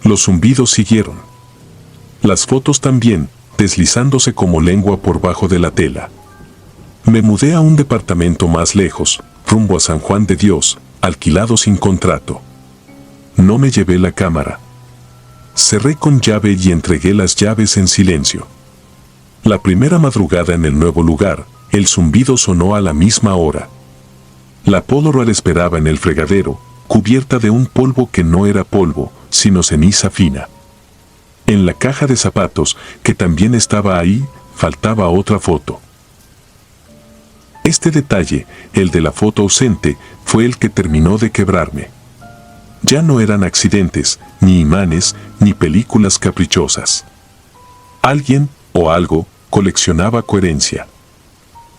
Los zumbidos siguieron. Las fotos también, deslizándose como lengua por bajo de la tela. Me mudé a un departamento más lejos, rumbo a San Juan de Dios, alquilado sin contrato. No me llevé la cámara. Cerré con llave y entregué las llaves en silencio. La primera madrugada en el nuevo lugar, el zumbido sonó a la misma hora. La Polaroid esperaba en el fregadero, cubierta de un polvo que no era polvo, sino ceniza fina. En la caja de zapatos, que también estaba ahí, faltaba otra foto. Este detalle, el de la foto ausente, fue el que terminó de quebrarme. Ya no eran accidentes, ni imanes, ni películas caprichosas. Alguien, o algo, coleccionaba coherencia.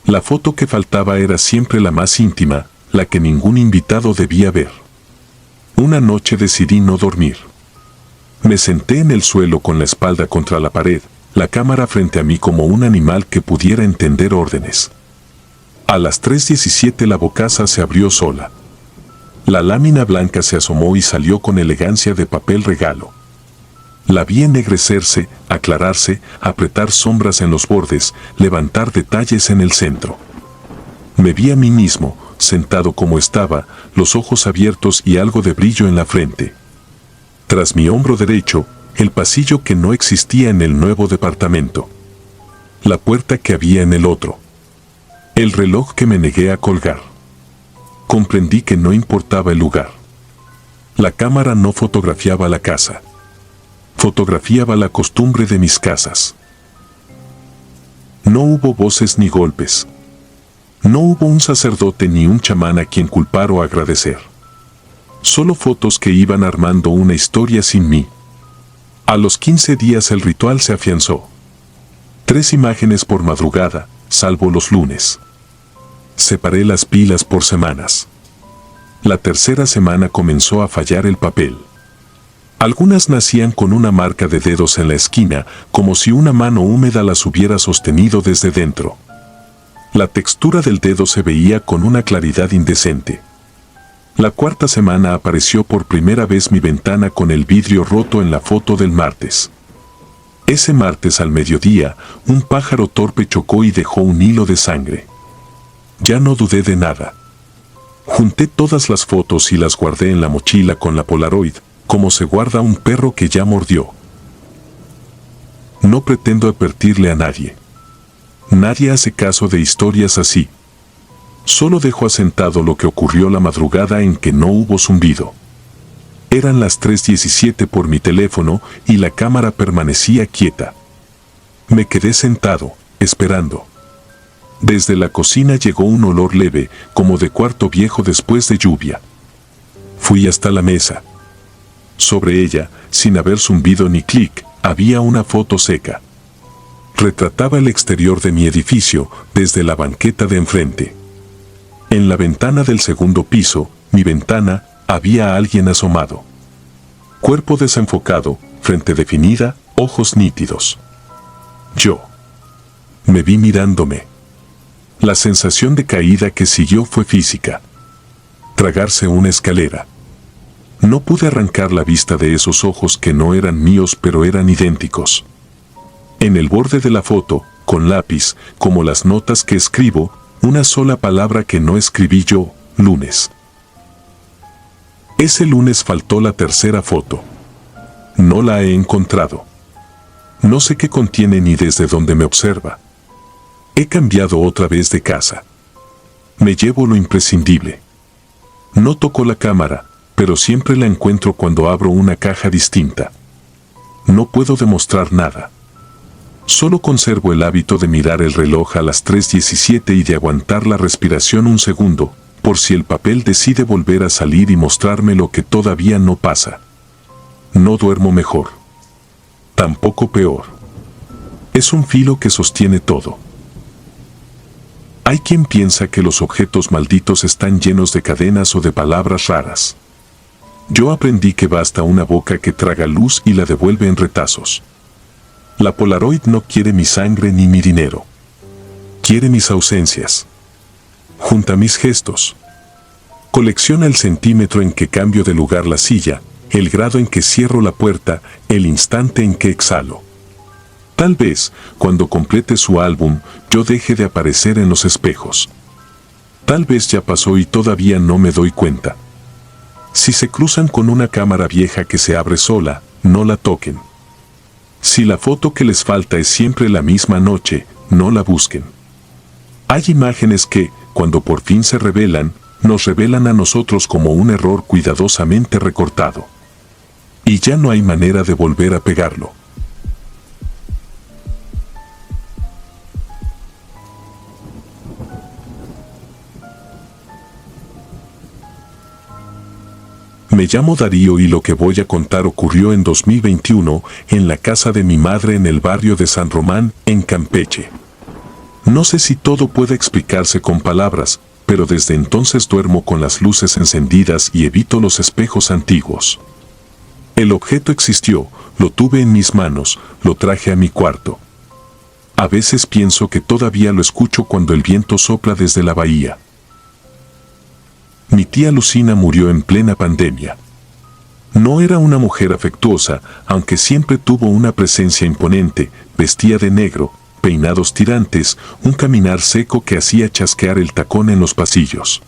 La foto que faltaba era siempre la más íntima, la que ningún invitado debía ver. Una noche decidí no dormir. Me senté en el suelo con la espalda contra la pared, la cámara frente a mí como un animal que pudiera entender órdenes. A las 3:17 la bocaza se abrió sola. La lámina blanca se asomó y salió con elegancia de papel regalo. La vi ennegrecerse, aclararse, apretar sombras en los bordes, levantar detalles en el centro. Me vi a mí mismo, sentado como estaba, los ojos abiertos y algo de brillo en la frente. Tras mi hombro derecho, el pasillo que no existía en el nuevo departamento. La puerta que había en el otro. El reloj que me negué a colgar. Comprendí que no importaba el lugar. La cámara no fotografiaba la casa. Fotografiaba la costumbre de mis casas. No hubo voces ni golpes. No hubo un sacerdote ni un chamán a quien culpar o agradecer. Solo fotos que iban armando una historia sin mí. A los 15 días el ritual se afianzó. 3 imágenes por madrugada, salvo los lunes. Separé las pilas por semanas. La tercera semana comenzó a fallar el papel. Algunas nacían con una marca de dedos en la esquina, como si una mano húmeda las hubiera sostenido desde dentro. La textura del dedo se veía con una claridad indecente. La cuarta semana apareció por primera vez mi ventana con el vidrio roto en la foto del martes. Ese martes al mediodía, un pájaro torpe chocó y dejó un hilo de sangre. Ya no dudé de nada. Junté todas las fotos y las guardé en la mochila con la Polaroid, como se guarda un perro que ya mordió. No pretendo advertirle a nadie. Nadie hace caso de historias así. Solo dejo asentado lo que ocurrió la madrugada en que no hubo zumbido. Eran las 3:17 por mi teléfono y la cámara permanecía quieta. Me quedé sentado, esperando. Desde la cocina llegó un olor leve, como de cuarto viejo después de lluvia. Fui hasta la mesa. Sobre ella, sin haber zumbido ni clic, había una foto seca. Retrataba el exterior de mi edificio, desde la banqueta de enfrente. En la ventana del segundo piso, mi ventana, había alguien asomado. Cuerpo desenfocado, frente definida, ojos nítidos. Yo. Me vi mirándome. La sensación de caída que siguió fue física. Tragarse una escalera. No pude arrancar la vista de esos ojos que no eran míos pero eran idénticos. En el borde de la foto, con lápiz, como las notas que escribo, una sola palabra que no escribí yo, lunes. Ese lunes faltó la tercera foto. No la he encontrado. No sé qué contiene ni desde dónde me observa. He cambiado otra vez de casa. Me llevo lo imprescindible. No toco la cámara, pero siempre la encuentro cuando abro una caja distinta. No puedo demostrar nada. Solo conservo el hábito de mirar el reloj a las 3:17 y de aguantar la respiración un segundo, por si el papel decide volver a salir y mostrarme lo que todavía no pasa. no duermo mejor. Tampoco peor. Es un filo que sostiene todo. Hay quien piensa que los objetos malditos están llenos de cadenas o de palabras raras. Yo aprendí que basta una boca que traga luz y la devuelve en retazos. La Polaroid no quiere mi sangre ni mi dinero. Quiere mis ausencias. Junta mis gestos. Colecciona el centímetro en que cambio de lugar la silla, el grado en que cierro la puerta, el instante en que exhalo. Tal vez, cuando complete su álbum, yo deje de aparecer en los espejos. Tal vez ya pasó y todavía no me doy cuenta. Si se cruzan con una cámara vieja que se abre sola, no la toquen. Si la foto que les falta es siempre la misma noche, no la busquen. Hay imágenes que, cuando por fin se revelan, nos revelan a nosotros como un error cuidadosamente recortado. Y ya no hay manera de volver a pegarlo. Me llamo Darío y lo que voy a contar ocurrió en 2021 en la casa de mi madre en el barrio de San Román, en Campeche. No sé si todo puede explicarse con palabras, pero desde entonces duermo con las luces encendidas y evito los espejos antiguos. El objeto existió, lo tuve en mis manos, lo traje a mi cuarto. A veces pienso que todavía lo escucho cuando el viento sopla desde la bahía. Mi tía Lucina murió en plena pandemia. No era una mujer afectuosa, aunque siempre tuvo una presencia imponente, vestía de negro, peinados tirantes, un caminar seco que hacía chasquear el tacón en los pasillos.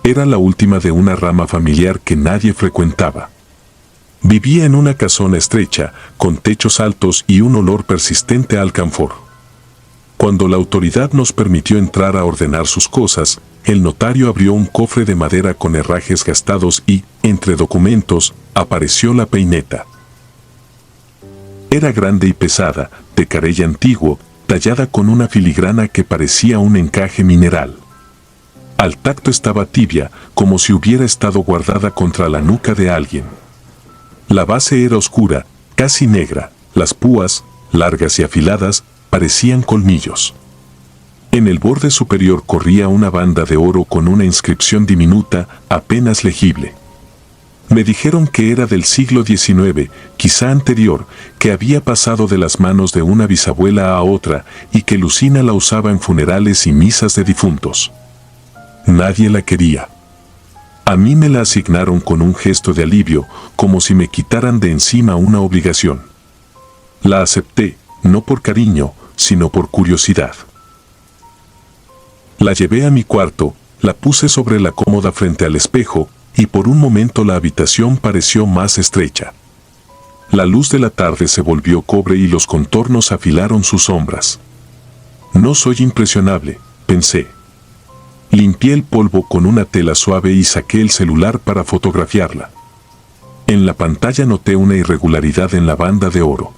Era la última de una rama familiar que nadie frecuentaba. Vivía en una casona estrecha, con techos altos y un olor persistente a alcanfor. Cuando la autoridad nos permitió entrar a ordenar sus cosas, el notario abrió un cofre de madera con herrajes gastados y, entre documentos, apareció la peineta. Era grande y pesada, de carey antiguo, tallada con una filigrana que parecía un encaje mineral. Al tacto estaba tibia, como si hubiera estado guardada contra la nuca de alguien. La base era oscura, casi negra, las púas, largas y afiladas, parecían colmillos. En el borde superior corría una banda de oro con una inscripción diminuta, apenas legible. Me dijeron que era del siglo XIX, quizá anterior, que había pasado de las manos de una bisabuela a otra y que Lucina la usaba en funerales y misas de difuntos. Nadie la quería. A mí me la asignaron con un gesto de alivio, como si me quitaran de encima una obligación. La acepté, no por cariño, sino por curiosidad. La llevé a mi cuarto, la puse sobre la cómoda frente al espejo, y por un momento la habitación pareció más estrecha. La luz de la tarde se volvió cobre y los contornos afilaron sus sombras. No soy impresionable, pensé. Limpié el polvo con una tela suave y saqué el celular para fotografiarla. En la pantalla noté una irregularidad en la banda de oro.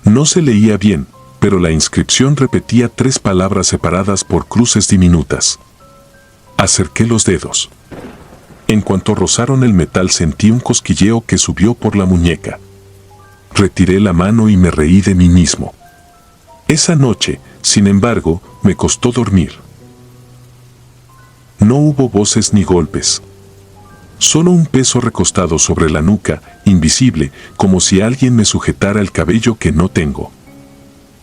No se leía bien, pero la inscripción repetía 3 palabras separadas por cruces diminutas. Acerqué los dedos. En cuanto rozaron el metal sentí un cosquilleo que subió por la muñeca. Retiré la mano y me reí de mí mismo. Esa noche, sin embargo, me costó dormir. No hubo voces ni golpes. Solo un peso recostado sobre la nuca, invisible, como si alguien me sujetara el cabello que no tengo.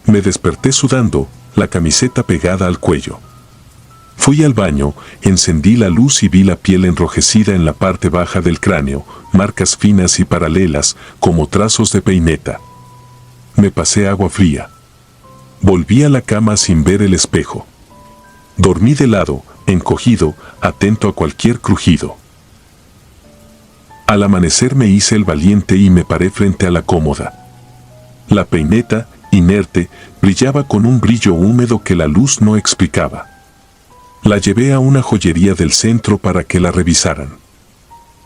Me desperté sudando, la camiseta pegada al cuello. Fui al baño, encendí la luz y vi la piel enrojecida en la parte baja del cráneo, marcas finas y paralelas, como trazos de peineta. Me pasé agua fría. Volví a la cama sin ver el espejo. Dormí de lado, encogido, atento a cualquier crujido. Al amanecer me hice el valiente y me paré frente a la cómoda. La peineta, inerte, brillaba con un brillo húmedo que la luz no explicaba. La llevé a una joyería del centro para que la revisaran.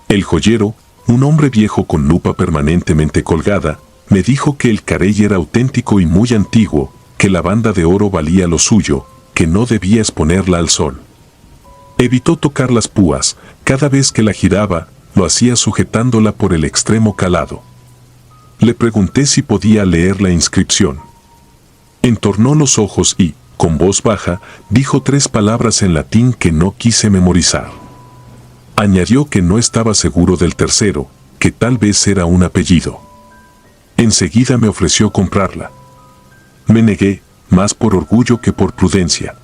El joyero, un hombre viejo con lupa permanentemente colgada, me dijo que el carey era auténtico y muy antiguo, que la banda de oro valía lo suyo, que no debía exponerla al sol. Evitó tocar las púas, cada vez que la giraba, lo hacía sujetándola por el extremo calado. Le pregunté si podía leer la inscripción. Entornó los ojos y, con voz baja, dijo 3 palabras en latín que no quise memorizar. Añadió que no estaba seguro del tercero, que tal vez era un apellido. Enseguida me ofreció comprarla. Me negué, más por orgullo que por prudencia.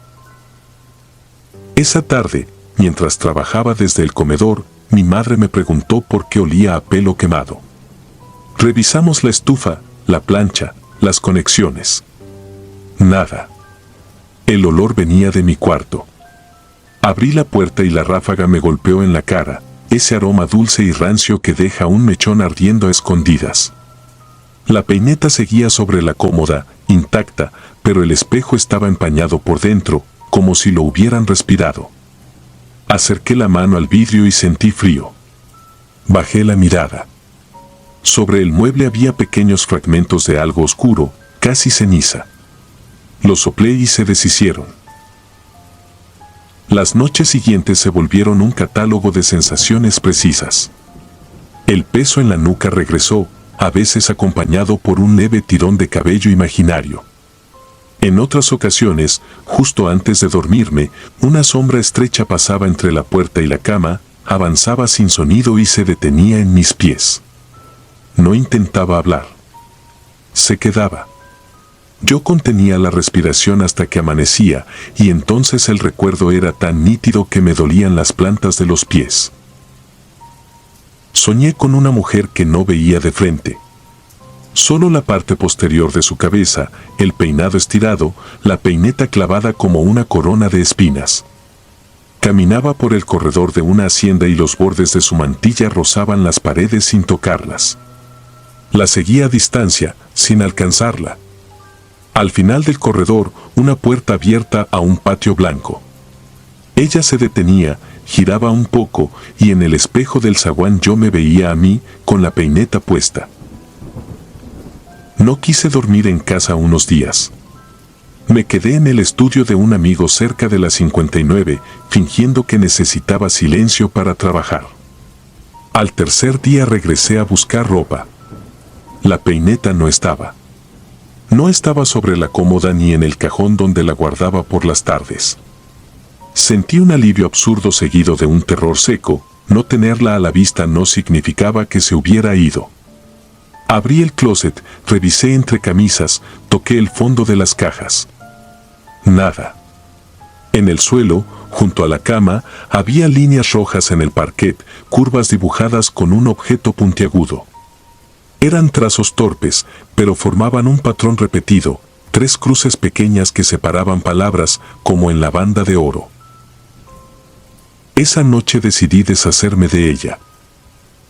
Esa tarde, mientras trabajaba desde el comedor, mi madre me preguntó por qué olía a pelo quemado. Revisamos la estufa, la plancha, las conexiones. Nada. El olor venía de mi cuarto. Abrí la puerta y la ráfaga me golpeó en la cara, ese aroma dulce y rancio que deja un mechón ardiendo a escondidas. La peineta seguía sobre la cómoda, intacta, pero el espejo estaba empañado por dentro, como si lo hubieran respirado. Acerqué la mano al vidrio y sentí frío. Bajé la mirada. Sobre el mueble había pequeños fragmentos de algo oscuro, casi ceniza. Los soplé y se deshicieron. Las noches siguientes se volvieron un catálogo de sensaciones precisas. El peso en la nuca regresó, a veces acompañado por un leve tirón de cabello imaginario. En otras ocasiones, justo antes de dormirme, una sombra estrecha pasaba entre la puerta y la cama, avanzaba sin sonido y se detenía en mis pies. No intentaba hablar. Se quedaba. Yo contenía la respiración hasta que amanecía, y entonces el recuerdo era tan nítido que me dolían las plantas de los pies. Soñé con una mujer que no veía de frente. Solo la parte posterior de su cabeza, el peinado estirado, la peineta clavada como una corona de espinas. Caminaba por el corredor de una hacienda y los bordes de su mantilla rozaban las paredes sin tocarlas. La seguía a distancia, sin alcanzarla. Al final del corredor, una puerta abierta a un patio blanco. Ella se detenía, giraba un poco, y en el espejo del zaguán yo me veía a mí, con la peineta puesta. No quise dormir en casa unos días. Me quedé en el estudio de un amigo cerca de las 59, fingiendo que necesitaba silencio para trabajar. Al tercer día regresé a buscar ropa. La peineta no estaba. No estaba sobre la cómoda ni en el cajón donde la guardaba por las tardes. Sentí un alivio absurdo seguido de un terror seco. No tenerla a la vista no significaba que se hubiera ido. Abrí el closet, revisé entre camisas, toqué el fondo de las cajas. Nada. En el suelo, junto a la cama, había líneas rojas en el parquet, curvas dibujadas con un objeto puntiagudo. Eran trazos torpes, pero formaban un patrón repetido, 3 cruces pequeñas que separaban palabras, como en la banda de oro. Esa noche decidí deshacerme de ella.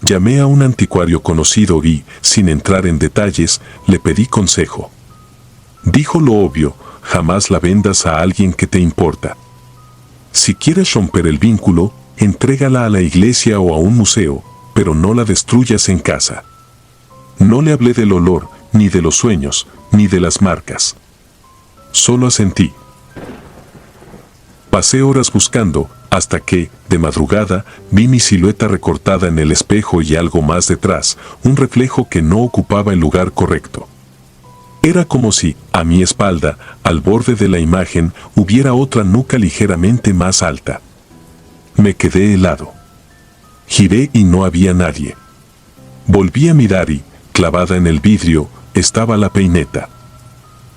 Llamé a un anticuario conocido y, sin entrar en detalles, le pedí consejo. Dijo lo obvio: jamás la vendas a alguien que te importa. Si quieres romper el vínculo, entrégala a la iglesia o a un museo, pero no la destruyas en casa. No le hablé del olor, ni de los sueños, ni de las marcas. Solo asentí. Pasé horas buscando, hasta que, de madrugada, vi mi silueta recortada en el espejo y algo más detrás, un reflejo que no ocupaba el lugar correcto. Era como si, a mi espalda, al borde de la imagen, hubiera otra nuca ligeramente más alta. Me quedé helado. Giré y no había nadie. Volví a mirar y, clavada en el vidrio, estaba la peineta.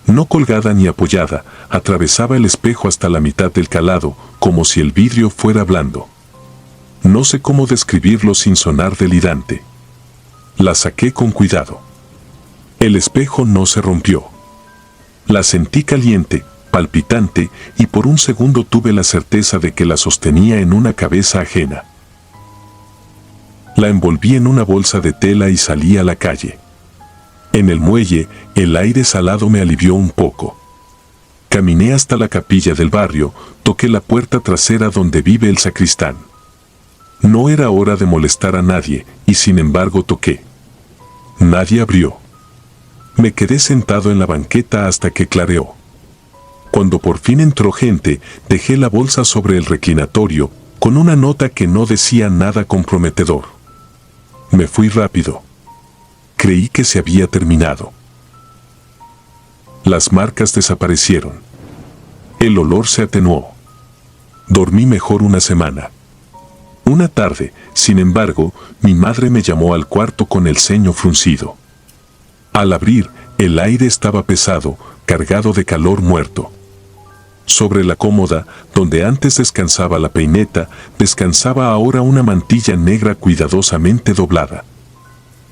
No colgada ni apoyada, atravesaba el espejo hasta la mitad del calado, como si el vidrio fuera blando. No sé cómo describirlo sin sonar delirante. La saqué con cuidado. El espejo no se rompió. La sentí caliente, palpitante, y por un segundo tuve la certeza de que la sostenía en una cabeza ajena. La envolví en una bolsa de tela y salí a la calle. En el muelle, el aire salado me alivió un poco. Caminé hasta la capilla del barrio, toqué la puerta trasera donde vive el sacristán. No era hora de molestar a nadie, y sin embargo toqué. Nadie abrió. Me quedé sentado en la banqueta hasta que clareó. Cuando por fin entró gente, dejé la bolsa sobre el reclinatorio, con una nota que no decía nada comprometedor. Me fui rápido. Creí que se había terminado. Las marcas desaparecieron. El olor se atenuó. Dormí mejor una semana. Una tarde, sin embargo, mi madre me llamó al cuarto con el ceño fruncido. Al abrir, el aire estaba pesado, cargado de calor muerto. Sobre la cómoda, donde antes descansaba la peineta, descansaba ahora una mantilla negra cuidadosamente doblada.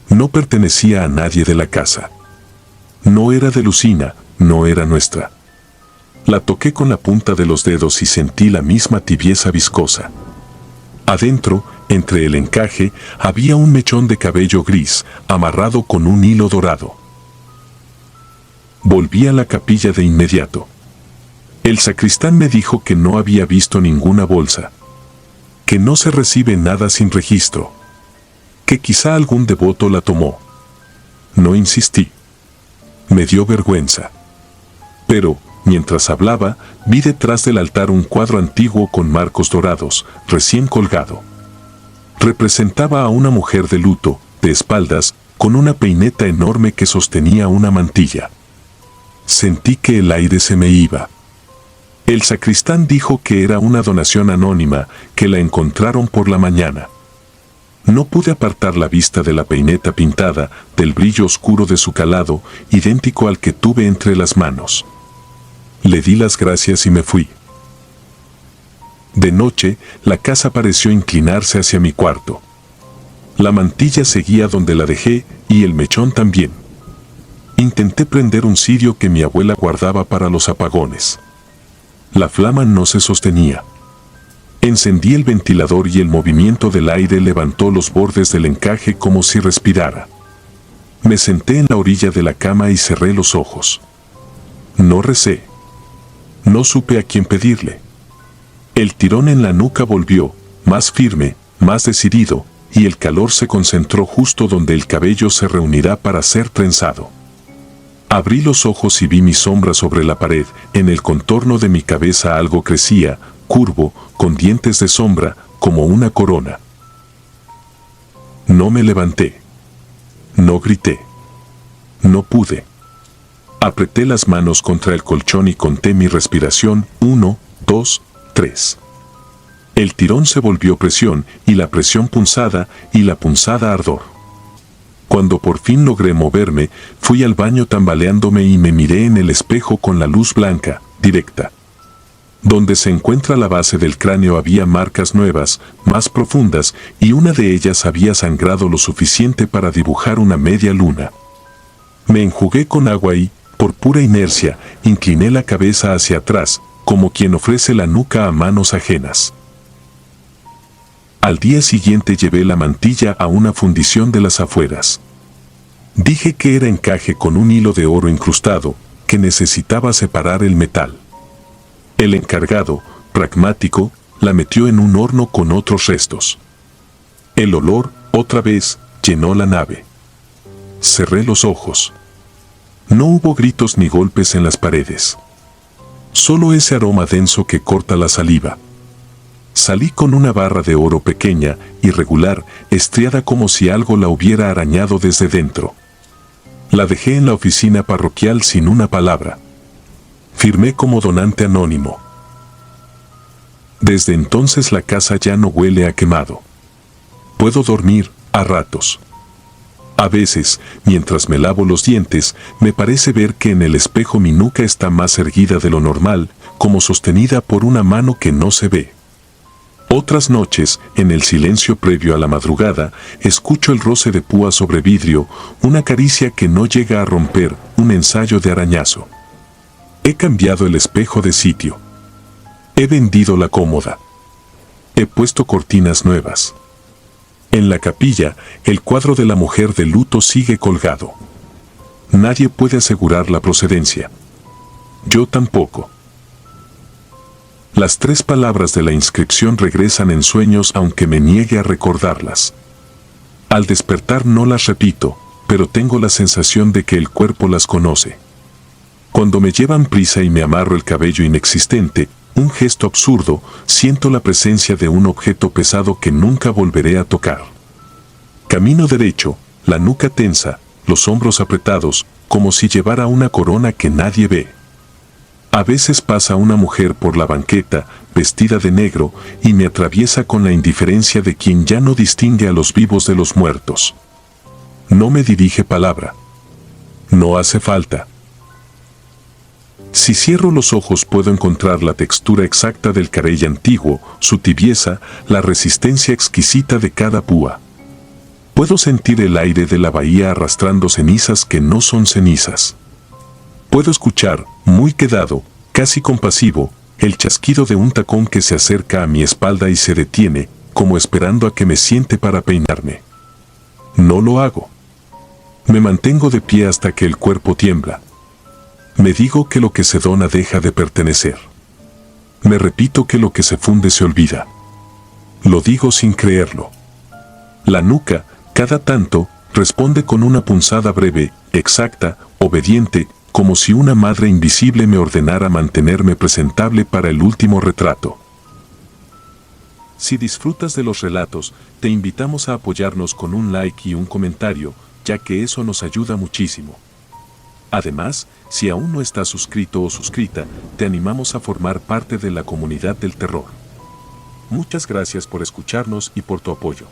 No pertenecía a nadie de la casa. No era de Lucina, no era nuestra. La toqué con la punta de los dedos y sentí la misma tibieza viscosa. Adentro, entre el encaje, había un mechón de cabello gris, amarrado con un hilo dorado. Volví a la capilla de inmediato. El sacristán me dijo que no había visto ninguna bolsa, que no se recibe nada sin registro, que quizá algún devoto la tomó. No insistí. Me dio vergüenza. Pero, mientras hablaba, vi detrás del altar un cuadro antiguo con marcos dorados, recién colgado. Representaba a una mujer de luto, de espaldas, con una peineta enorme que sostenía una mantilla. Sentí que el aire se me iba. El sacristán dijo que era una donación anónima, que la encontraron por la mañana. No pude apartar la vista de la peineta pintada, del brillo oscuro de su calado, idéntico al que tuve entre las manos. Le di las gracias y me fui. De noche, la casa pareció inclinarse hacia mi cuarto. La mantilla seguía donde la dejé y el mechón también. Intenté prender un cirio que mi abuela guardaba para los apagones. La flama no se sostenía. Encendí el ventilador y el movimiento del aire levantó los bordes del encaje como si respirara. Me senté en la orilla de la cama y cerré los ojos. No recé. No supe a quién pedirle. El tirón en la nuca volvió, más firme, más decidido, y el calor se concentró justo donde el cabello se reunirá para ser trenzado. Abrí los ojos y vi mi sombra sobre la pared, en el contorno de mi cabeza algo crecía, curvo, con dientes de sombra, como una corona. No me levanté. No grité. No pude. Apreté las manos contra el colchón y conté mi respiración, 1, 2, 3. El tirón se volvió presión, y la presión punzada, y la punzada ardor. Cuando por fin logré moverme, fui al baño tambaleándome y me miré en el espejo con la luz blanca, directa. Donde se encuentra la base del cráneo había marcas nuevas, más profundas, y una de ellas había sangrado lo suficiente para dibujar una media luna. Me enjugué con agua y, por pura inercia, incliné la cabeza hacia atrás, como quien ofrece la nuca a manos ajenas. Al día siguiente llevé la mantilla a una fundición de las afueras. Dije que era encaje con un hilo de oro incrustado, que necesitaba separar el metal. El encargado, pragmático, la metió en un horno con otros restos. El olor, otra vez, llenó la nave. Cerré los ojos. No hubo gritos ni golpes en las paredes. Solo ese aroma denso que corta la saliva. Salí con una barra de oro pequeña, irregular, estriada como si algo la hubiera arañado desde dentro. La dejé en la oficina parroquial sin una palabra. Firmé como donante anónimo. Desde entonces la casa ya no huele a quemado. Puedo dormir, a ratos. A veces, mientras me lavo los dientes, me parece ver que en el espejo mi nuca está más erguida de lo normal, como sostenida por una mano que no se ve. Otras noches, en el silencio previo a la madrugada, escucho el roce de púa sobre vidrio, una caricia que no llega a romper, un ensayo de arañazo. He cambiado el espejo de sitio. He vendido la cómoda. He puesto cortinas nuevas. En la capilla, el cuadro de la mujer de luto sigue colgado. Nadie puede asegurar la procedencia. Yo tampoco. Las 3 palabras de la inscripción regresan en sueños aunque me niegue a recordarlas. Al despertar no las repito, pero tengo la sensación de que el cuerpo las conoce. Cuando me llevan prisa y me amarro el cabello inexistente, un gesto absurdo, siento la presencia de un objeto pesado que nunca volveré a tocar. Camino derecho, la nuca tensa, los hombros apretados, como si llevara una corona que nadie ve. A veces pasa una mujer por la banqueta, vestida de negro, y me atraviesa con la indiferencia de quien ya no distingue a los vivos de los muertos. No me dirige palabra. No hace falta. Si cierro los ojos puedo encontrar la textura exacta del carey antiguo, su tibieza, la resistencia exquisita de cada púa. Puedo sentir el aire de la bahía arrastrando cenizas que no son cenizas. Puedo escuchar, muy quedado, casi compasivo, el chasquido de un tacón que se acerca a mi espalda y se detiene, como esperando a que me siente para peinarme. No lo hago. Me mantengo de pie hasta que el cuerpo tiembla. Me digo que lo que se dona deja de pertenecer. Me repito que lo que se funde se olvida. Lo digo sin creerlo. La nuca, cada tanto, responde con una punzada breve, exacta, obediente, como si una madre invisible me ordenara mantenerme presentable para el último retrato. Si disfrutas de los relatos, te invitamos a apoyarnos con un like y un comentario, ya que eso nos ayuda muchísimo. Además, si aún no estás suscrito o suscrita, te animamos a formar parte de la comunidad del terror. Muchas gracias por escucharnos y por tu apoyo.